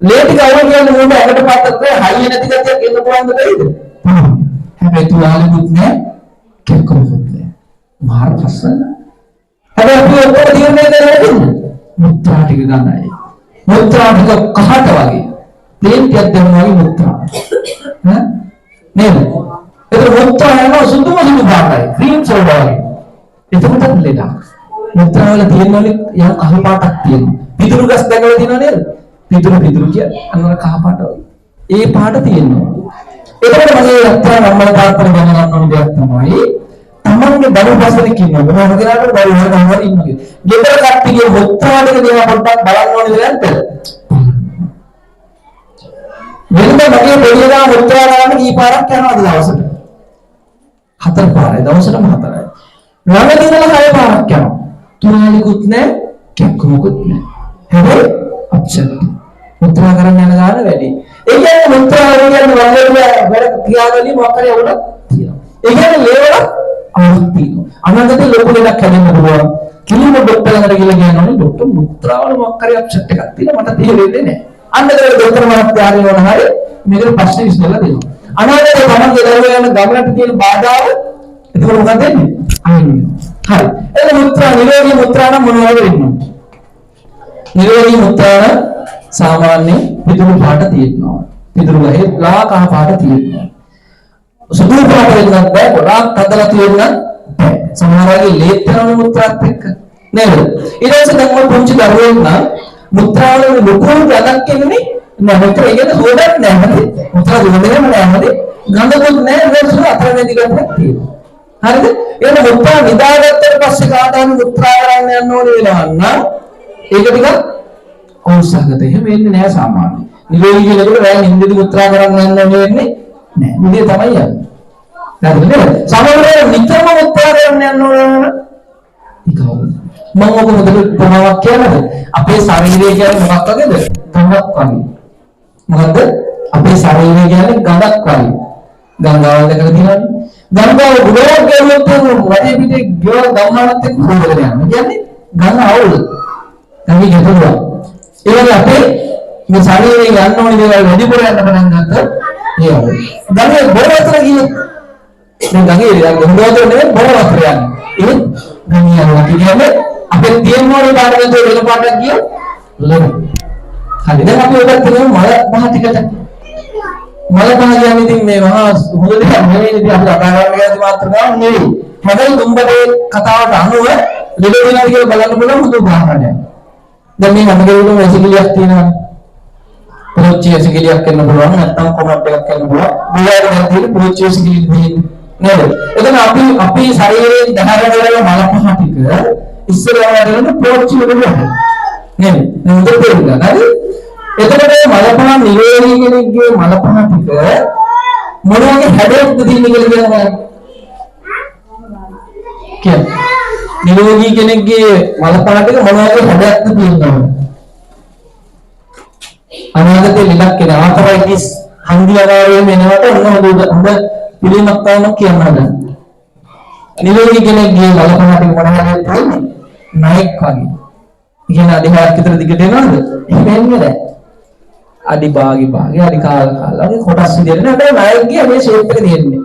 Speaker 2: ලේටි ගවුම් කියන්නේ මොකද? ඇඟට පාත්තේ හයිය නැති ගැතියක් එන්න පුළුවන්ද බැයිද? හැබැයි තුවාලෙකුත් නැහැ, කැක්කමකුත් නැහැ. මාර ප්‍රශ්න. හැබැයි අපි ඔක්කොම දියුනේ කරන්නේ මුත්‍රා ටික ගන්නයි. මුත්‍රා ටික කහට වගේ. ප්ලේට් එකක් දැම්මා වගේ මුත්‍රා. ඈ නේද? ඒක මුත්‍රා යනවා සුදුම සුදු පාටයි. ක්‍රීම් සෝඩා වගේ. එතකොටත් ලෙඩක්. මුත්‍රා වල තියෙනවලු යම් කහ පාටක් තියෙනවා. පිදුරු ගස් දැකලා තියෙනව නේද? පිදුරු කියන්නේ අන්න කහ පාට වගේ. ඒ පාට තියෙනවා. එතකොට මගේ යත්‍රා නම්මල තාත්තර දැනගන්න ඕන දෙයක් තමයි තමන්ගේ දරු පසලක ඉන්න මොනවා හදලාට දරු හදනවා ඉන්නේ. ගෙදර කට්ටියගේ මුත්‍රාවලක දේවා පොඩ්ඩක් බලන්න ඕනේ නැද්ද? වෙනද මගේ පොඩිලා මුත්‍රා ගන්න කී පාරක් යනවද දවසට? 4 පාරයි දවසටම 4යි. ළඟදී ඉඳලා 6 පාරක් යනවා. තුනාලිකුත් නැහැ, කැක්කමකුත් නැහැ. හැබැයි අප්සෙට්. මුත්‍රා කරන්න යන ගාන වැඩි. ඒ කියන්නේ මුත්‍රා කියන්නේ වලේ වැඩ ක්‍රියාවලිය මොකක් හරි වුණා තියෙනවා. ඒ කියන්නේ ලේවල අවුත් තියෙනවා. අනන්තේ ලොකු දෙයක් හැදෙන්න පුළුවන්. කිලිම ડોක්ටර් ළඟට ගිහලා කියනවනේ ડોක්ටර් මුත්‍රා වල මොකක් හරි අප්සෙට් එකක් තියෙනවා මට තේරෙන්නේ නැහැ. අන්නතේ ડોක්ටර් මහත්තයා ආගෙන හරි මේකට ප්‍රශ්න විසඳලා දෙනවා. අනන්තේ තමන්ගේ දරුවා යන ගමනට තියෙන බාධාව එතකොට මොකද වෙන්නේ? අයින්. හරි. එතන මුත්‍රා නිරෝගී මුත්‍රා නම් මොනවද වෙන්නේ? නිරෝගී මුත්‍රා සාමාන්‍ය පිදුරු පාට තියෙනවා. පිදුරු ගහේ ලා කහ පාට තියෙනවා. සුදු පාට වෙනත් බෑ ගොඩාක් හදලා තියෙන බෑ. සමහරවගේ ලේත් කරන මුත්‍රාත් එක්ක නේද? ඊට පස්සේ දැන් ඔය පුංචි දරුවෙක් නම් මුත්‍රා වල ලොකු ගඳක් එන්නේ නෑ. මුත්‍රා කියන්නේ හොදක් නෑ නේද? මුත්‍රා දුන්නේ නෑ නේද? ගඳකුත් නෑ ඒක සුදු අතරමැදි ගඳක් තියෙනවා. හරිද? එහෙනම් මුත්‍රා නිදාගත්තට පස්සේ කාටවත් මුත්‍රා කරන්න යන්න ඕනේ වෙනවා නම් ඒක ටිකක් ඕසහගත. එහෙම වෙන්නේ නැහැ සාමාන්‍යයෙන්. නිරෝගී කෙනෙකුට රැ නිින්දෙදි මුත්‍රා කරන්න යන්න වෙන්නේ නැහැ. නිදේ තමයි යන්නේ. හරිද නේද? සමහරවිට නිතරම මුත්‍රා කරන්න යන්න ඕන. ඒකව. මම ඔබ මොකද ප්‍රමාවක් කියන්නේ? අපේ ශරීරය කියන්නේ මොකක් වගේද? ගඳක් වගේ. මොකද්ද? අපේ ශරීරය කියන්නේ ගඳක් වගේ. ගංගාවල් දැකලා තියෙනවනේ. ගංගාව ගොඩක් ගෙවුවොත් වටේ පිටේ ගෙවල් ගම්මානත් එක්ක හොදගෙන යනවා. කියන්නේ ගඟ අවුල. ගඟේ ගැටලුවක්. ඒ වගේ අපේ මේ ශරීරයෙන් යන්න ඕනේ දේවල් වැඩිපුර යන්න පටන් ගත්තොත් ඒ අවුල. ගඟේ බොර වතුර ගියේ. දැන් ගඟේ හොඳ වතුර නෙවෙයි බොර වතුර යන්නේ. ඒ ගඟේ යනවා කියන්නේ අපේ තියෙන ඕනේ පාඩකට වෙන පාඩක් ගියොත් ලෙඩ. හරි දැන් අපි ඔබට තියෙන මල පහ ටිකට මල පහ කියන්නේ ඉතින් මේ මහා හොඳ දෙයක් නෙවෙයි ඉතින් අපි කතා කරන්න ගියත් මාත්‍රකාවක් නෙවෙයි. හැබැයි දුම්බරේ කතාවට අනුව ලෙඩ වෙනවා කියලා බලන්න පුළුවන් හොඳ උදාහරණයක්. දැන් මේ හැමදේම ඇසිඩියක් තියෙනවා. පොච්චි ඇසිඩියක් කරන්න පුළුවන් නැත්නම් කොමඩ් එකක් කරන්න පුළුවන්. බියර් එකක් තියෙන පොච්චි ඇසිඩියක් තියෙන නේද? එතන අපි ශරීරයේ දහරන වල මල පහ ටික ඉස්සරහට යන පොච්චි වල නේද? නේද තේරුණා නේද? එතකොට මල පහ නිරෝධී කෙනෙක්ගේ මල පහ ටික මොන වගේ හැඩයක්ද තියෙන්නේ කියලා කියනවා. නිරෝගී කෙනෙක්ගේ මල පහ ටික මොන වගේ හැඩයක්ද තියෙන්නේ? අනාගතේ ලෙඩක් කියන ආතරයිටිස් හන්දියාකාරයෙන් එනවට ඔන්න හොඳ පිළිමක් තමයි කියන්න හදන්නේ. නිරෝගී කෙනෙක්ගේ මල පහ ටික මොන හැඩයක්ද තියෙන්නේ? නයික් වගේ. ඉගෙන අධිහාරයක් විතර දිගට එනවද? එහෙම එන්නේ නැහැ. අඩි භාගي අඩි කාලා වගේ කොටස් විදියට නේද? නයික්ගේ මේ ෂේප් එක තියෙන්නේ.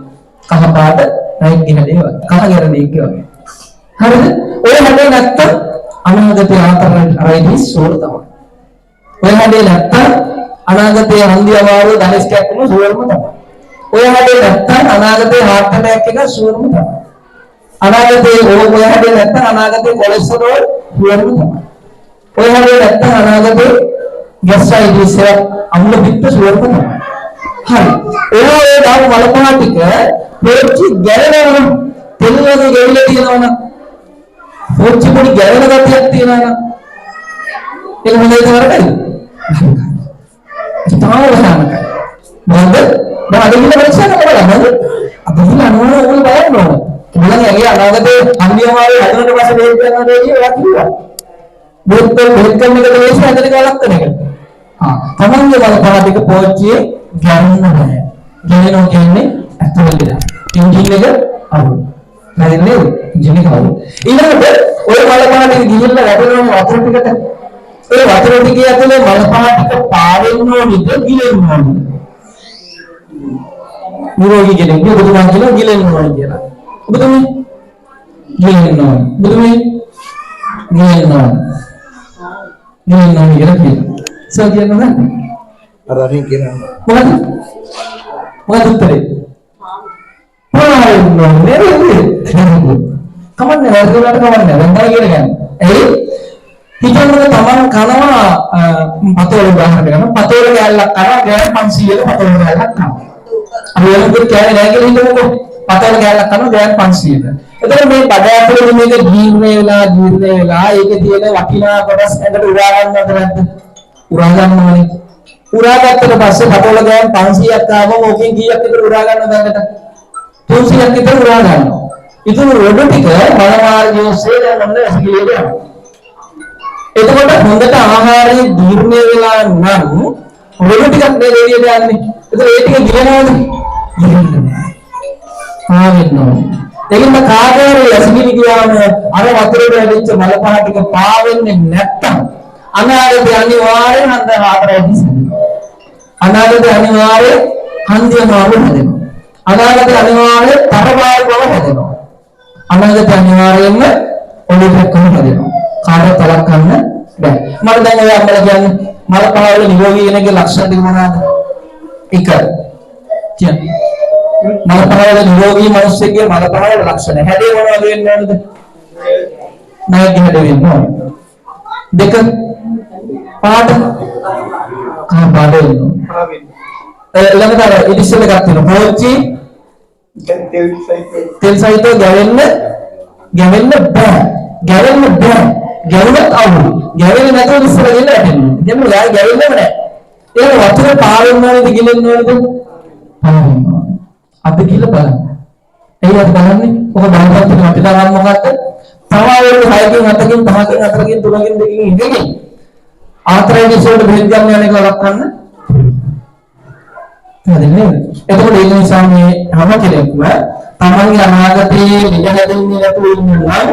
Speaker 2: කහ පාට නයික්ගේ හැඩය වගේ. කහ ගැරඩියක්ගේ වගේ. හරිද? ඔය හැඩේ නැත්තම් අනාගතේ ආතරයිටිස් සෝර තමයි. ඔය හැඩේ නැත්තම් අනාගතේ හන්දිය අමාරුව ධනිෂ්කයක් වුණු සෝරම තමයි. ඔය හැඩේ නැත්තම් අනාගතේ heart attack එක සෝරම තමයි. අනාගතේ ඔය හැඩේ නැත්තම් අනාගතේ කොලෙස්ටරෝල් සෝරම තමයි. ඔය හැඩේ නැත්තම් අනාගතේ ગેස්ට්‍රයිටිස් එක අම්ල පිත්ත සෝරම තමයි. හරි. ඒ දාපු මලපහ ටික පොච්චි ගැලවෙනවා. තෙල් වගේ ගෙවිලා තියෙනවනම් පොච්චි පොඩි ගැලවෙන ගතියක් තියෙනවනම් ඒක හොඳයි කරගන්න. ඒක තමයි වහනකයි. මොකද දැන් අද විතර පරීක්ෂා කරලා බලන්න. අපි හිතන අනුවන ඕන බලන්න ඕන. මොනවාගේ ඇගේ අනාගතේ අන්තිමාවේ හදනට පස්සේ මේක කරනවා දෙවියෝ එයා කිව්වා. බොත් කරන එක තමයි හදන කාලක් කරන එක. තමන්ගේ බලපෑම ටික පොච්චියේ ගැරෙන්න බෑ. ගැරෙනවා කියන්නේ ඇතුළේ එන්ජින් එක අවුල්. හරිද නේද? එන්ජින් එක අවුල්. ඊළඟට ඔය බලපෑම ටික ගිහිල්ලා වැටෙනවා වතුර ටිකට. ඒ වතුර ටිකේ ඇතුලේ මල පහ ටික පාවෙන්න ඕනිද ගිලෙන්න ඕනිද? නිරෝගී කෙනෙක් ඔබතුමා කියලා ගිලෙන්න ඕන කියලා. ඔබතුමී ගිලෙන්න ඕන. ඔබතුමී ගිලෙන්න ඕන. ගිලෙන්න ඕන කියලා කියනවා. සෝ කියනවා නේද?
Speaker 1: අර අරින් කියනවා.
Speaker 2: මොකද? මොකද උත්තරේ? පාවෙන්න ඕනේ නේද? කමන්නේ වර්ගවලට කමන්නේ. දැන් කියලා ගන්න. එයි හිතන්න තමන් කනවා පතෝල උදාහරණ ගන්න. පතෝල කෑල්ලක් කනවා ගෑන් 500ක පතෝල කෑල්ලක් කනවා. අපි වෙනකොට කෑනේ නැහැ කියලා හිතමුකෝ. පතෝල කෑල්ලක් කනවා ගෑන් 500ක. එතකොට මේ බඩ ඇතුලේ මේක ජීර්ණ වෙලා ඒකේ තියෙන වටිනා කොටස් ඇඟට උරා ගන්නවද නැද්ද? උරා ගන්නවනේ. උරා ගත්තට පස්සේ පතෝල ගෑන් 500ක් ආවම ඕකෙන් කීයක් විතර උරා ගන්නවද ඇඟට? 300ක් විතර උරා ගන්නවා. ඉතින් රොඩ ටික මල මාර්ගයේ ඔස්සේ යනන්න ඇසිලියට යනවා. එතකොට හොඳට ආහාරය ජීර්ණය වෙලා නම් රොඩ ටිකක් මේ එළියට යන්නේ. එතකොට ඒ ටික ගිලනවද? ගිලන්නේ නැහැ. පාවෙන්නේ. ඒකෙන් කාගේරේ ඇසිලි ගියාම අර වතුරේ වැඩිච්ච මල පහ ටික පාවෙන්නේ නැත්තම් අනාගතේ අනිවාර්යෙන් හන්ද ආතරයි සිදෙනවා. අනාගතේ අනිවාර්යෙන් හන්දිය මාරු හැදෙනවා. අනාගතේ අනිවාර්යෙන් තරබාර බව හැදෙනවා. අනාගතේ අනිවාර්යයෙන්ම ඔලුවක් කරන හැදෙනවා. කාටවත් තරක් ගන්න බෑ. මම දැන් ඔය අම්මලා කියන්නේ මල පහවල නිරෝගී වෙනගේ ලක්ෂණ ටික මොනවාද? එක කියන්නේ මල පහවල නිරෝගී මිනිස්සුගේ මල පහවල ලක්ෂණ හැදේ මොනවද වෙන්න ඕනද? නැගී හැදේ වෙන්න ඕන. දෙක පාට කාබාදෙන්න. ළඟට ඉතිසල එකක් තියෙනවා. පොච්චි තෙල් සහිත ගැවෙන්න බෑ. ගැවුනත් අවුල්. ගැවෙන්නේ නැතුව ඉස්සර ගෙන්න වැටෙනවා. ගැමුණු යා ගැවෙන්නේම නැහැ. ඒක වතුර පාවෙන්න ඕනේද ගිලෙන්න ඕනේද? පාවෙන්න ඕනේ. අද කියලා බලන්න. ඒකත් බලන්නේ. ඔක බලපත් පිට ගන්න මොකක්ද? තවවල 6කින් 7කින් 5කින් 4කින් 3කින් 2කින් ඉඳගෙන ආත්‍රයිටිස් වලට බෙහෙත් ගන්න යන එක වළක්වන්න. හරිනේ. එතකොට ඒ නිසා මේ හැම කෙනෙක්ම තමන්ගේ අනාගතයේ ඉඳ හැදෙන්නේ නැතුව ඉන්නවා.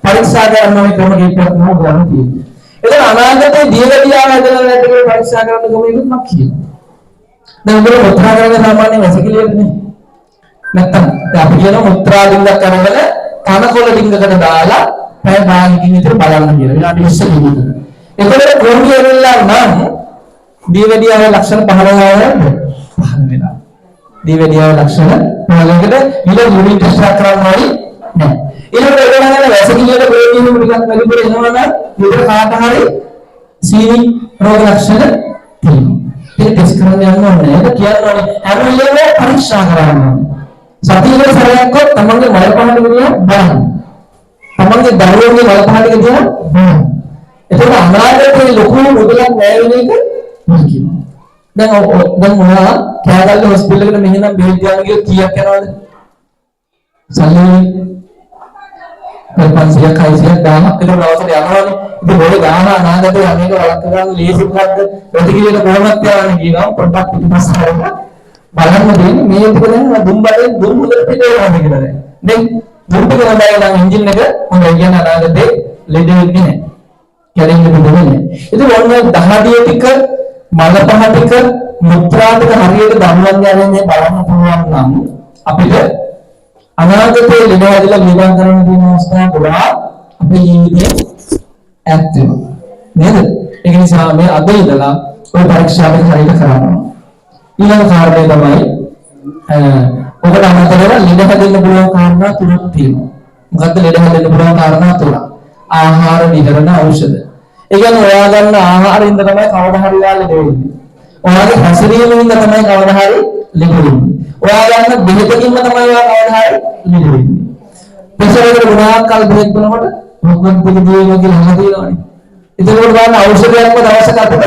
Speaker 2: පරීක්ෂා කරනවා ක්‍රම කීපයක් නෝ ගන්න තියෙනවා. ඒක අනාගතයේ දියවැඩියාව හැදලා නැති කියලා පරීක්ෂා කරන්න ගමෙන්නත් මක් කියනවා. දැන් උඹලා මුත්‍රා කරන සාමාන්‍ය වැසිකිළියනේ. නැත්තම් අපි කියන මුත්‍රා ඩිංගක් කරගෙන කනකොල ඩිංගකට දාලා පැය භාගයකින් විතර බලන්න කියලා. විනාඩි 20 ක විතර. ඒකවල ක්‍රෝමිය වෙලා නම් දියවැඩියාවේ ලක්ෂණ 15 වෙනවා. දියවැඩියාවේ ලක්ෂණ 15කට ඊළ යුනිට් ස්ටාර්ට් කරනවායි නෑ. ඊළඟට ඒගොල්ලන්ගේ වැසිකිළියට ප්‍රේමීන ටිකක් වැඩිපුර එනවා නම් විතර කාට හරි සීනි රෝග ලක්ෂණ තියෙනවා. ඒක ටෙස්ට් කරන්න යන්න ඕනේ. ඒක කියන්නේ හැම වෙලේම පරීක්ෂා කරන්න ඕනේ. සතියේ සරයක්වත් තමන්ගේ මල පහට ගියා බලන්න. තමන්ගේ දරුවෝගේ මල පහට ගියා බලන්න. එතකොට අනාගතේ ලොකු මුදලක් නැහැ වෙන එක මම කියනවා. දැන් මොනවා කෑගල්ල හොස්පිටල් එකට මෙහෙනම් බෙහෙත් ගන්න ගියොත් කීයක් යනවද? සල්ලි 500ක් 600ක් 1000ක් විතර දවසට යනවනේ. ඉතින් මොකද ගාන අනාගතේ අනේක වළක්ව ගන්න ලේසි මොකද්ද? ප්‍රතික්‍රියාවට කොහොමද යවන්නේ කියනවා. පොඩ්ඩක් පිටිපස්සට හරලා බලන්න දෙන්නේ මේ ටික දැන් දුම් මුදල් පිටේ යනවා කියලා දැන්. දැන් දුම් ටික හොඳයි නම් එන්ජින් එක හොඳයි කියන අනාගතේ ලෙඩ වෙන්නේ නැහැ. කැරෙන්නේ නැහැ. ඉතින් ඔන්න දහඩිය ටික මල පහ ටික මුත්‍රා ටික හරියට දරුවන් යන්නේ බලන්න පුළුවන් නම් අපිට අනාගතේ ලෙඩ හැදලා නිවන් කරන්න තියෙන අවස්ථා ගොඩාක් අපේ ජීවිතේ ඈත් වෙනවා නේද? ඒක නිසා මේ අද ඉඳලා ඔය පරීක්ෂාව හරියට කරනවා. ඊළඟ කාරණේ තමයි ඔබට අමතරව ලෙඩ හැදෙන්න පුළුවන් කාරණා තුනක් තියෙනවා. මොකද්ද ලෙඩ හැදෙන්න පුළුවන් කාරණා තුන? ආහාර, නිරණ, ඖෂධ. ඒ කියන්නේ ඔයා ගන්න ආහාරින්ද තමයි කවදා හරි ලෙඩ වෙන්නේ. ඔයාගේ හැසිරීමෙන්ද තමයි කවදා හරි ලෙඩ වෙන්නේ. ඔයා ගන්න බෙහෙතකින්ම තමයි ඔයා කවදා හරි ලෙඩ වෙන්නේ. ප්‍රසවයකට ගොඩාක් කල් බෙහෙත් බොනකොට මොකක්ද දෙවියෝ කියලා හදේනවනේ. ඒකෝට ගන්න ඖෂධයක්ම දවසකට අපිට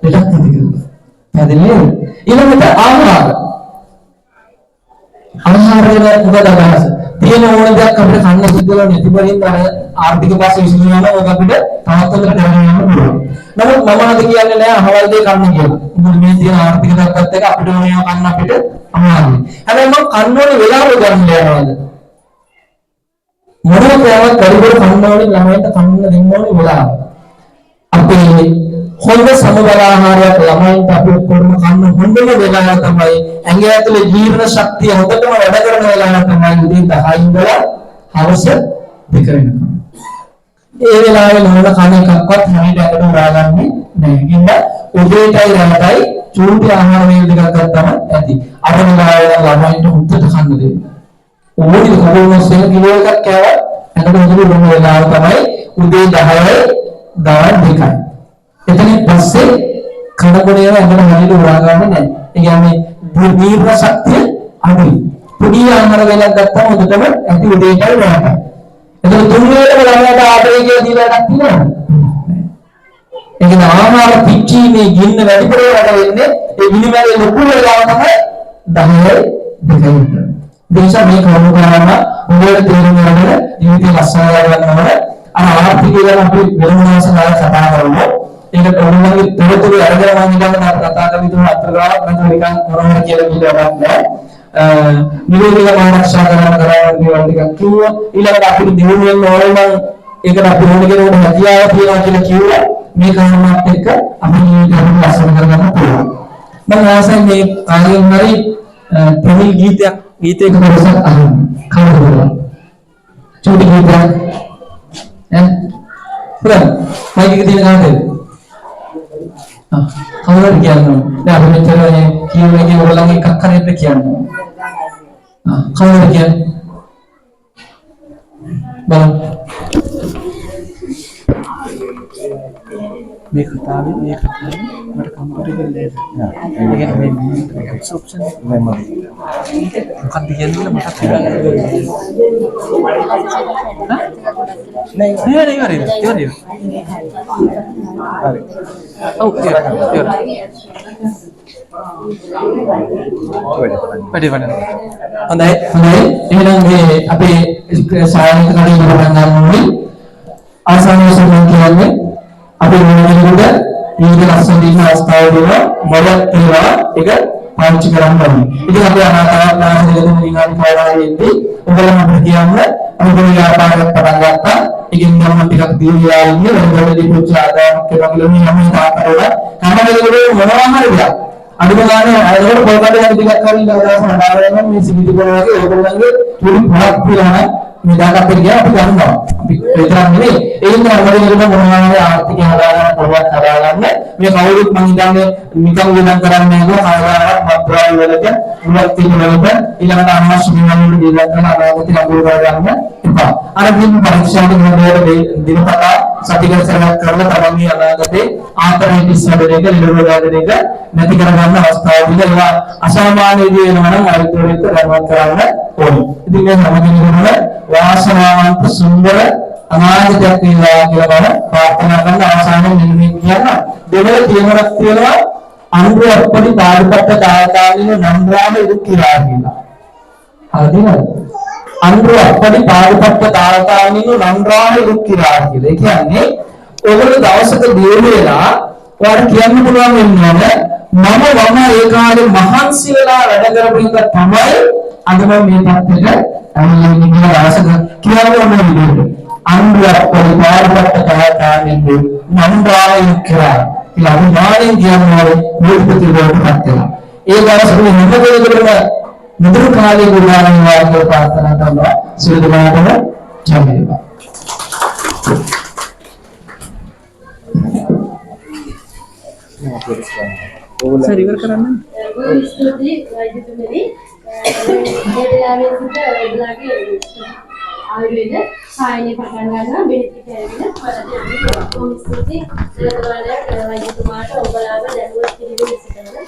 Speaker 2: ලෙඩක් නැති කරනවා. හරිනේ? ඊළඟට ආහාර. ආහාරය මොකද අදහස? තියෙන ඕන දෙයක් අපිට කන්න සිද්ධ වෙලා නැති බරින්ද අර ආර්ථික පාසෙ විසඳුම යනවා ඔක අපිට තවත් හොඳට කරගෙන යන්න පුළුවන්. නමුත් මම අද කියන්නේ නෑ අහවල් දෙය කන්න කියලා. මොකද මේ තියෙන ආර්ථික තත්ත්වات එක අපිට ඕන ඒවා කන්න අපිට අමාරුයි. හැබැයි මම කන්න ඕනේ වෙලාව ගන්න යනවාද? මොනවා කියවත් පරිබර කන්න ඕනේ ළමයින්ට කන්න දෙන්න ඕනේ වෙලාව. අපේ හොඳ සමබර ආහාරයක් ළමයින්ට අපි කොරම කන්න හොඳම වෙලාව තමයි ඇඟ ඇතුලේ ජීර්ණ ශක්තිය හොඳටම වැඩ කරන වෙලාව තමයි උදේ 10 ඉඳලා හවස 2 වෙනකම්. ඒ වෙලාවේ මොන කණ එකක්වත් හැමිට ඇඟට උරාගන්නේ නැහැ. ඉතින් උදේටයි රාත්‍රියයි චූටි ආහාර වේල දෙකක් ගත්තම ඇති. අර වෙලාවේ ළමයින්ට හොඳට කන්න දෙන්න. ඕනි කොහොමද කිලෝ එකක් කෑවා ඇඟට හොඳට උරුම වෙලාව තමයි උදේ 10යි දවල් 2යි. එතනින් පස්සේ කනකොඩේ ඇඟට හරියට උරා ගන්න නැහැ. ඒ කියන්නේ දීර්ඝ ශක්තිය අඩුයි. පොඩි ආහාර වේලක් ගත්තම හොඳටම ඇති උදේටයි රාත්‍රියයි. එතකොට තුන් වේලම ළමයාට ආදරය කියලා දීලා එකක් තියෙනවද? ඒක නාමාර පිච්චීමේ ගින්න වැඩිපුර වැඩ වෙන්නේ ඒ ගිනිමැලේ ලොකු වෙලාව තමයි 10යි 2යි. දේශා මේ කරුණු කරනවා උඹට තේරුම් ගන්න ජීවිතේ ලස්සන කරගන්නවද අර ආර්ථිකය ගැන අපි වෙනම මාසෙකට කතා කරමු. ඒක ඔළුවගේ තොරතුරු අරගෙන මම ඊළඟට කතා කරමින් අත්තරගාවක් නැත්නම් නිකන් මොනවා කියලා කියලාවත් නෑ. නිරෝධික ආරක්ෂා කරන දේවල් ටිකක් කිව්වා. ඊළඟට අපිට දිනුවෙන්න ඕනේ නම් ඒකට අපි ඕන කෙනෙකුට හැකියාව තියනවා කියලා කිව්වා. මේ කාරණාත් එක්ක අපි ජීවිතේ ලස්සන කරගන්න පුළුවන්. මම ආසයි මේ කාර්යයෙන් හරි තමිල් ගීතයක කොටසක් අහන්න. කවුරුද? චූටි ගීතයක්. පුරා මයික් එක තියෙන කාටද? කවුරුද කියන්නේ? දැන් අපි මෙතන කියුවේ ඔයගොල්ලන්ගේ එකක් හරියට කියන්නේ. කවුරුද කියන්නේ? බලන්න.
Speaker 4: මේ කතාවේ මට කම්ෆර්ටබල් නෑ. ඒ කියන්නේ මේ ඔප්ෂන්
Speaker 1: මම
Speaker 4: මොකක්ද කියන්නේ මට හිතාගන්න නෑ ඉවරයි. හරි. ඔව් වැඩි
Speaker 2: හොඳයි. එහෙනම් මේ අපේ සායනික කඩේ පටන් ගන්න ඕනේ. ආසන්න සම්මන් කියන්නේ අපේ මොනවද ඊට ලස්සන දින අවස්ථාවේදී මොඩල් ඒවා එක පාවිච්චි කරන්න ඕනේ. ඉතින් අපි අනාගතයේ විනාඩි 5ක් ඔයගොල්ලෝ අපිට කියන්න අපි මේ ව්‍යාපාරයක් පටන් ගත්තා. ඒකෙන් නම් ටිකක් දීලා ඉන්නේ වෙනදදී පුංචි ආදායමක් කියලා මේ හැම තාපරවල හැමදේකම මොනවා හරි දෙයක්. අඩුම ගානේ අයවල පොල්කඩයක් ටිකක් හරි ඉඳලා සමහරවල් මේ සිවිලි කරනවා ඔයගොල්ලන්ගේ තුරු පහක් පිළාන මේ දායකත්වය කියන අපි ගන්නවා. අපි විතරක් නෙවෙයි ඒ ඉන්න හැමදේකම මොනවා හරි ආර්ථික හදාගන්න පොරවක් හදාගන්න මේ කවුරුත් මං හිතන්නේ නිකන් විඳන් කරන්නේ නැහැ ආදායමක් මත්‍රාල් වලට මුලක් තියෙනවලට ඊළඟට අනවශ්‍ය දේවල් වලට දීලා කරන අනාගතේ අඳුර ගන්න එපා. අර දින පරීක්ෂාවට මොනවද දිනපතා සතිකසරයක් කරලා තමන්ගේ අනාගතේ ආන්තරයිටිස් වලට නිරෝධ නැති කරගන්න අවස්ථාවදී ඒවා අසාමාන්‍ය දේ වෙනවා නම් ආයතනයට ගමන් කරන්න ඕනේ. ඉතින් මේ හැම කෙනෙකුම වාසනාවන්ත සුන්දර අනාගතයක් වේවා කියලා මම ප්‍රාර්ථනා කරන අවසානයේ නිමිති කියනවා. දෙවල තියෙනවක් තියෙනවා අනුර අපරි පාඩපත්ත දායකාලින නම්රාම ඉරුකිරා කියලා. හරිද? අනුර අපරි පාඩපත්ත දායකාලින නම්රාම ඉරුකිරා කියලා. ඒ කියන්නේ ඔයගොල්ලෝ දවසක දියුණුවලා ඔයාලට කියන්න පුළුවන් වෙන්නේ මම ඒ කාලේ මහන්සි වෙලා වැඩ කරපු එක තමයි අද මම මේ පැත්තට අනිත් කියලා දවසක කියන්න ඕන විදිහට. අනුර අපරි පාඩපත්ත දායකාලින නම්රාම ඉරුකිරා කියලා අනුමානෙන් කියන්නේ මේ ප්‍රතිවර්තනයක් වෙනවා. ඒ දවස්වල හැම කෙනෙකුටම මුදුරු කාලේ ගුණාරණ වාක්‍ය ප්‍රාර්ථනා කරනවා. සියලු දෙනාටම ජය වේවා.
Speaker 4: සර් ඉවර කරන්න.
Speaker 5: ස්තුතියි වෛද්‍යතුමනි. මේ වෙලාවේ සිට ඔයගොල්ලන්ගේ ආයුර්වේද සායනය පටන් ගන්නවා බෙහෙත් කැවිලා වලදී ස්තුතියි. සියලු වලට වෛද්‍යතුමාට ඔබලාව දැනුවත් කිරීමේ සිටනවා.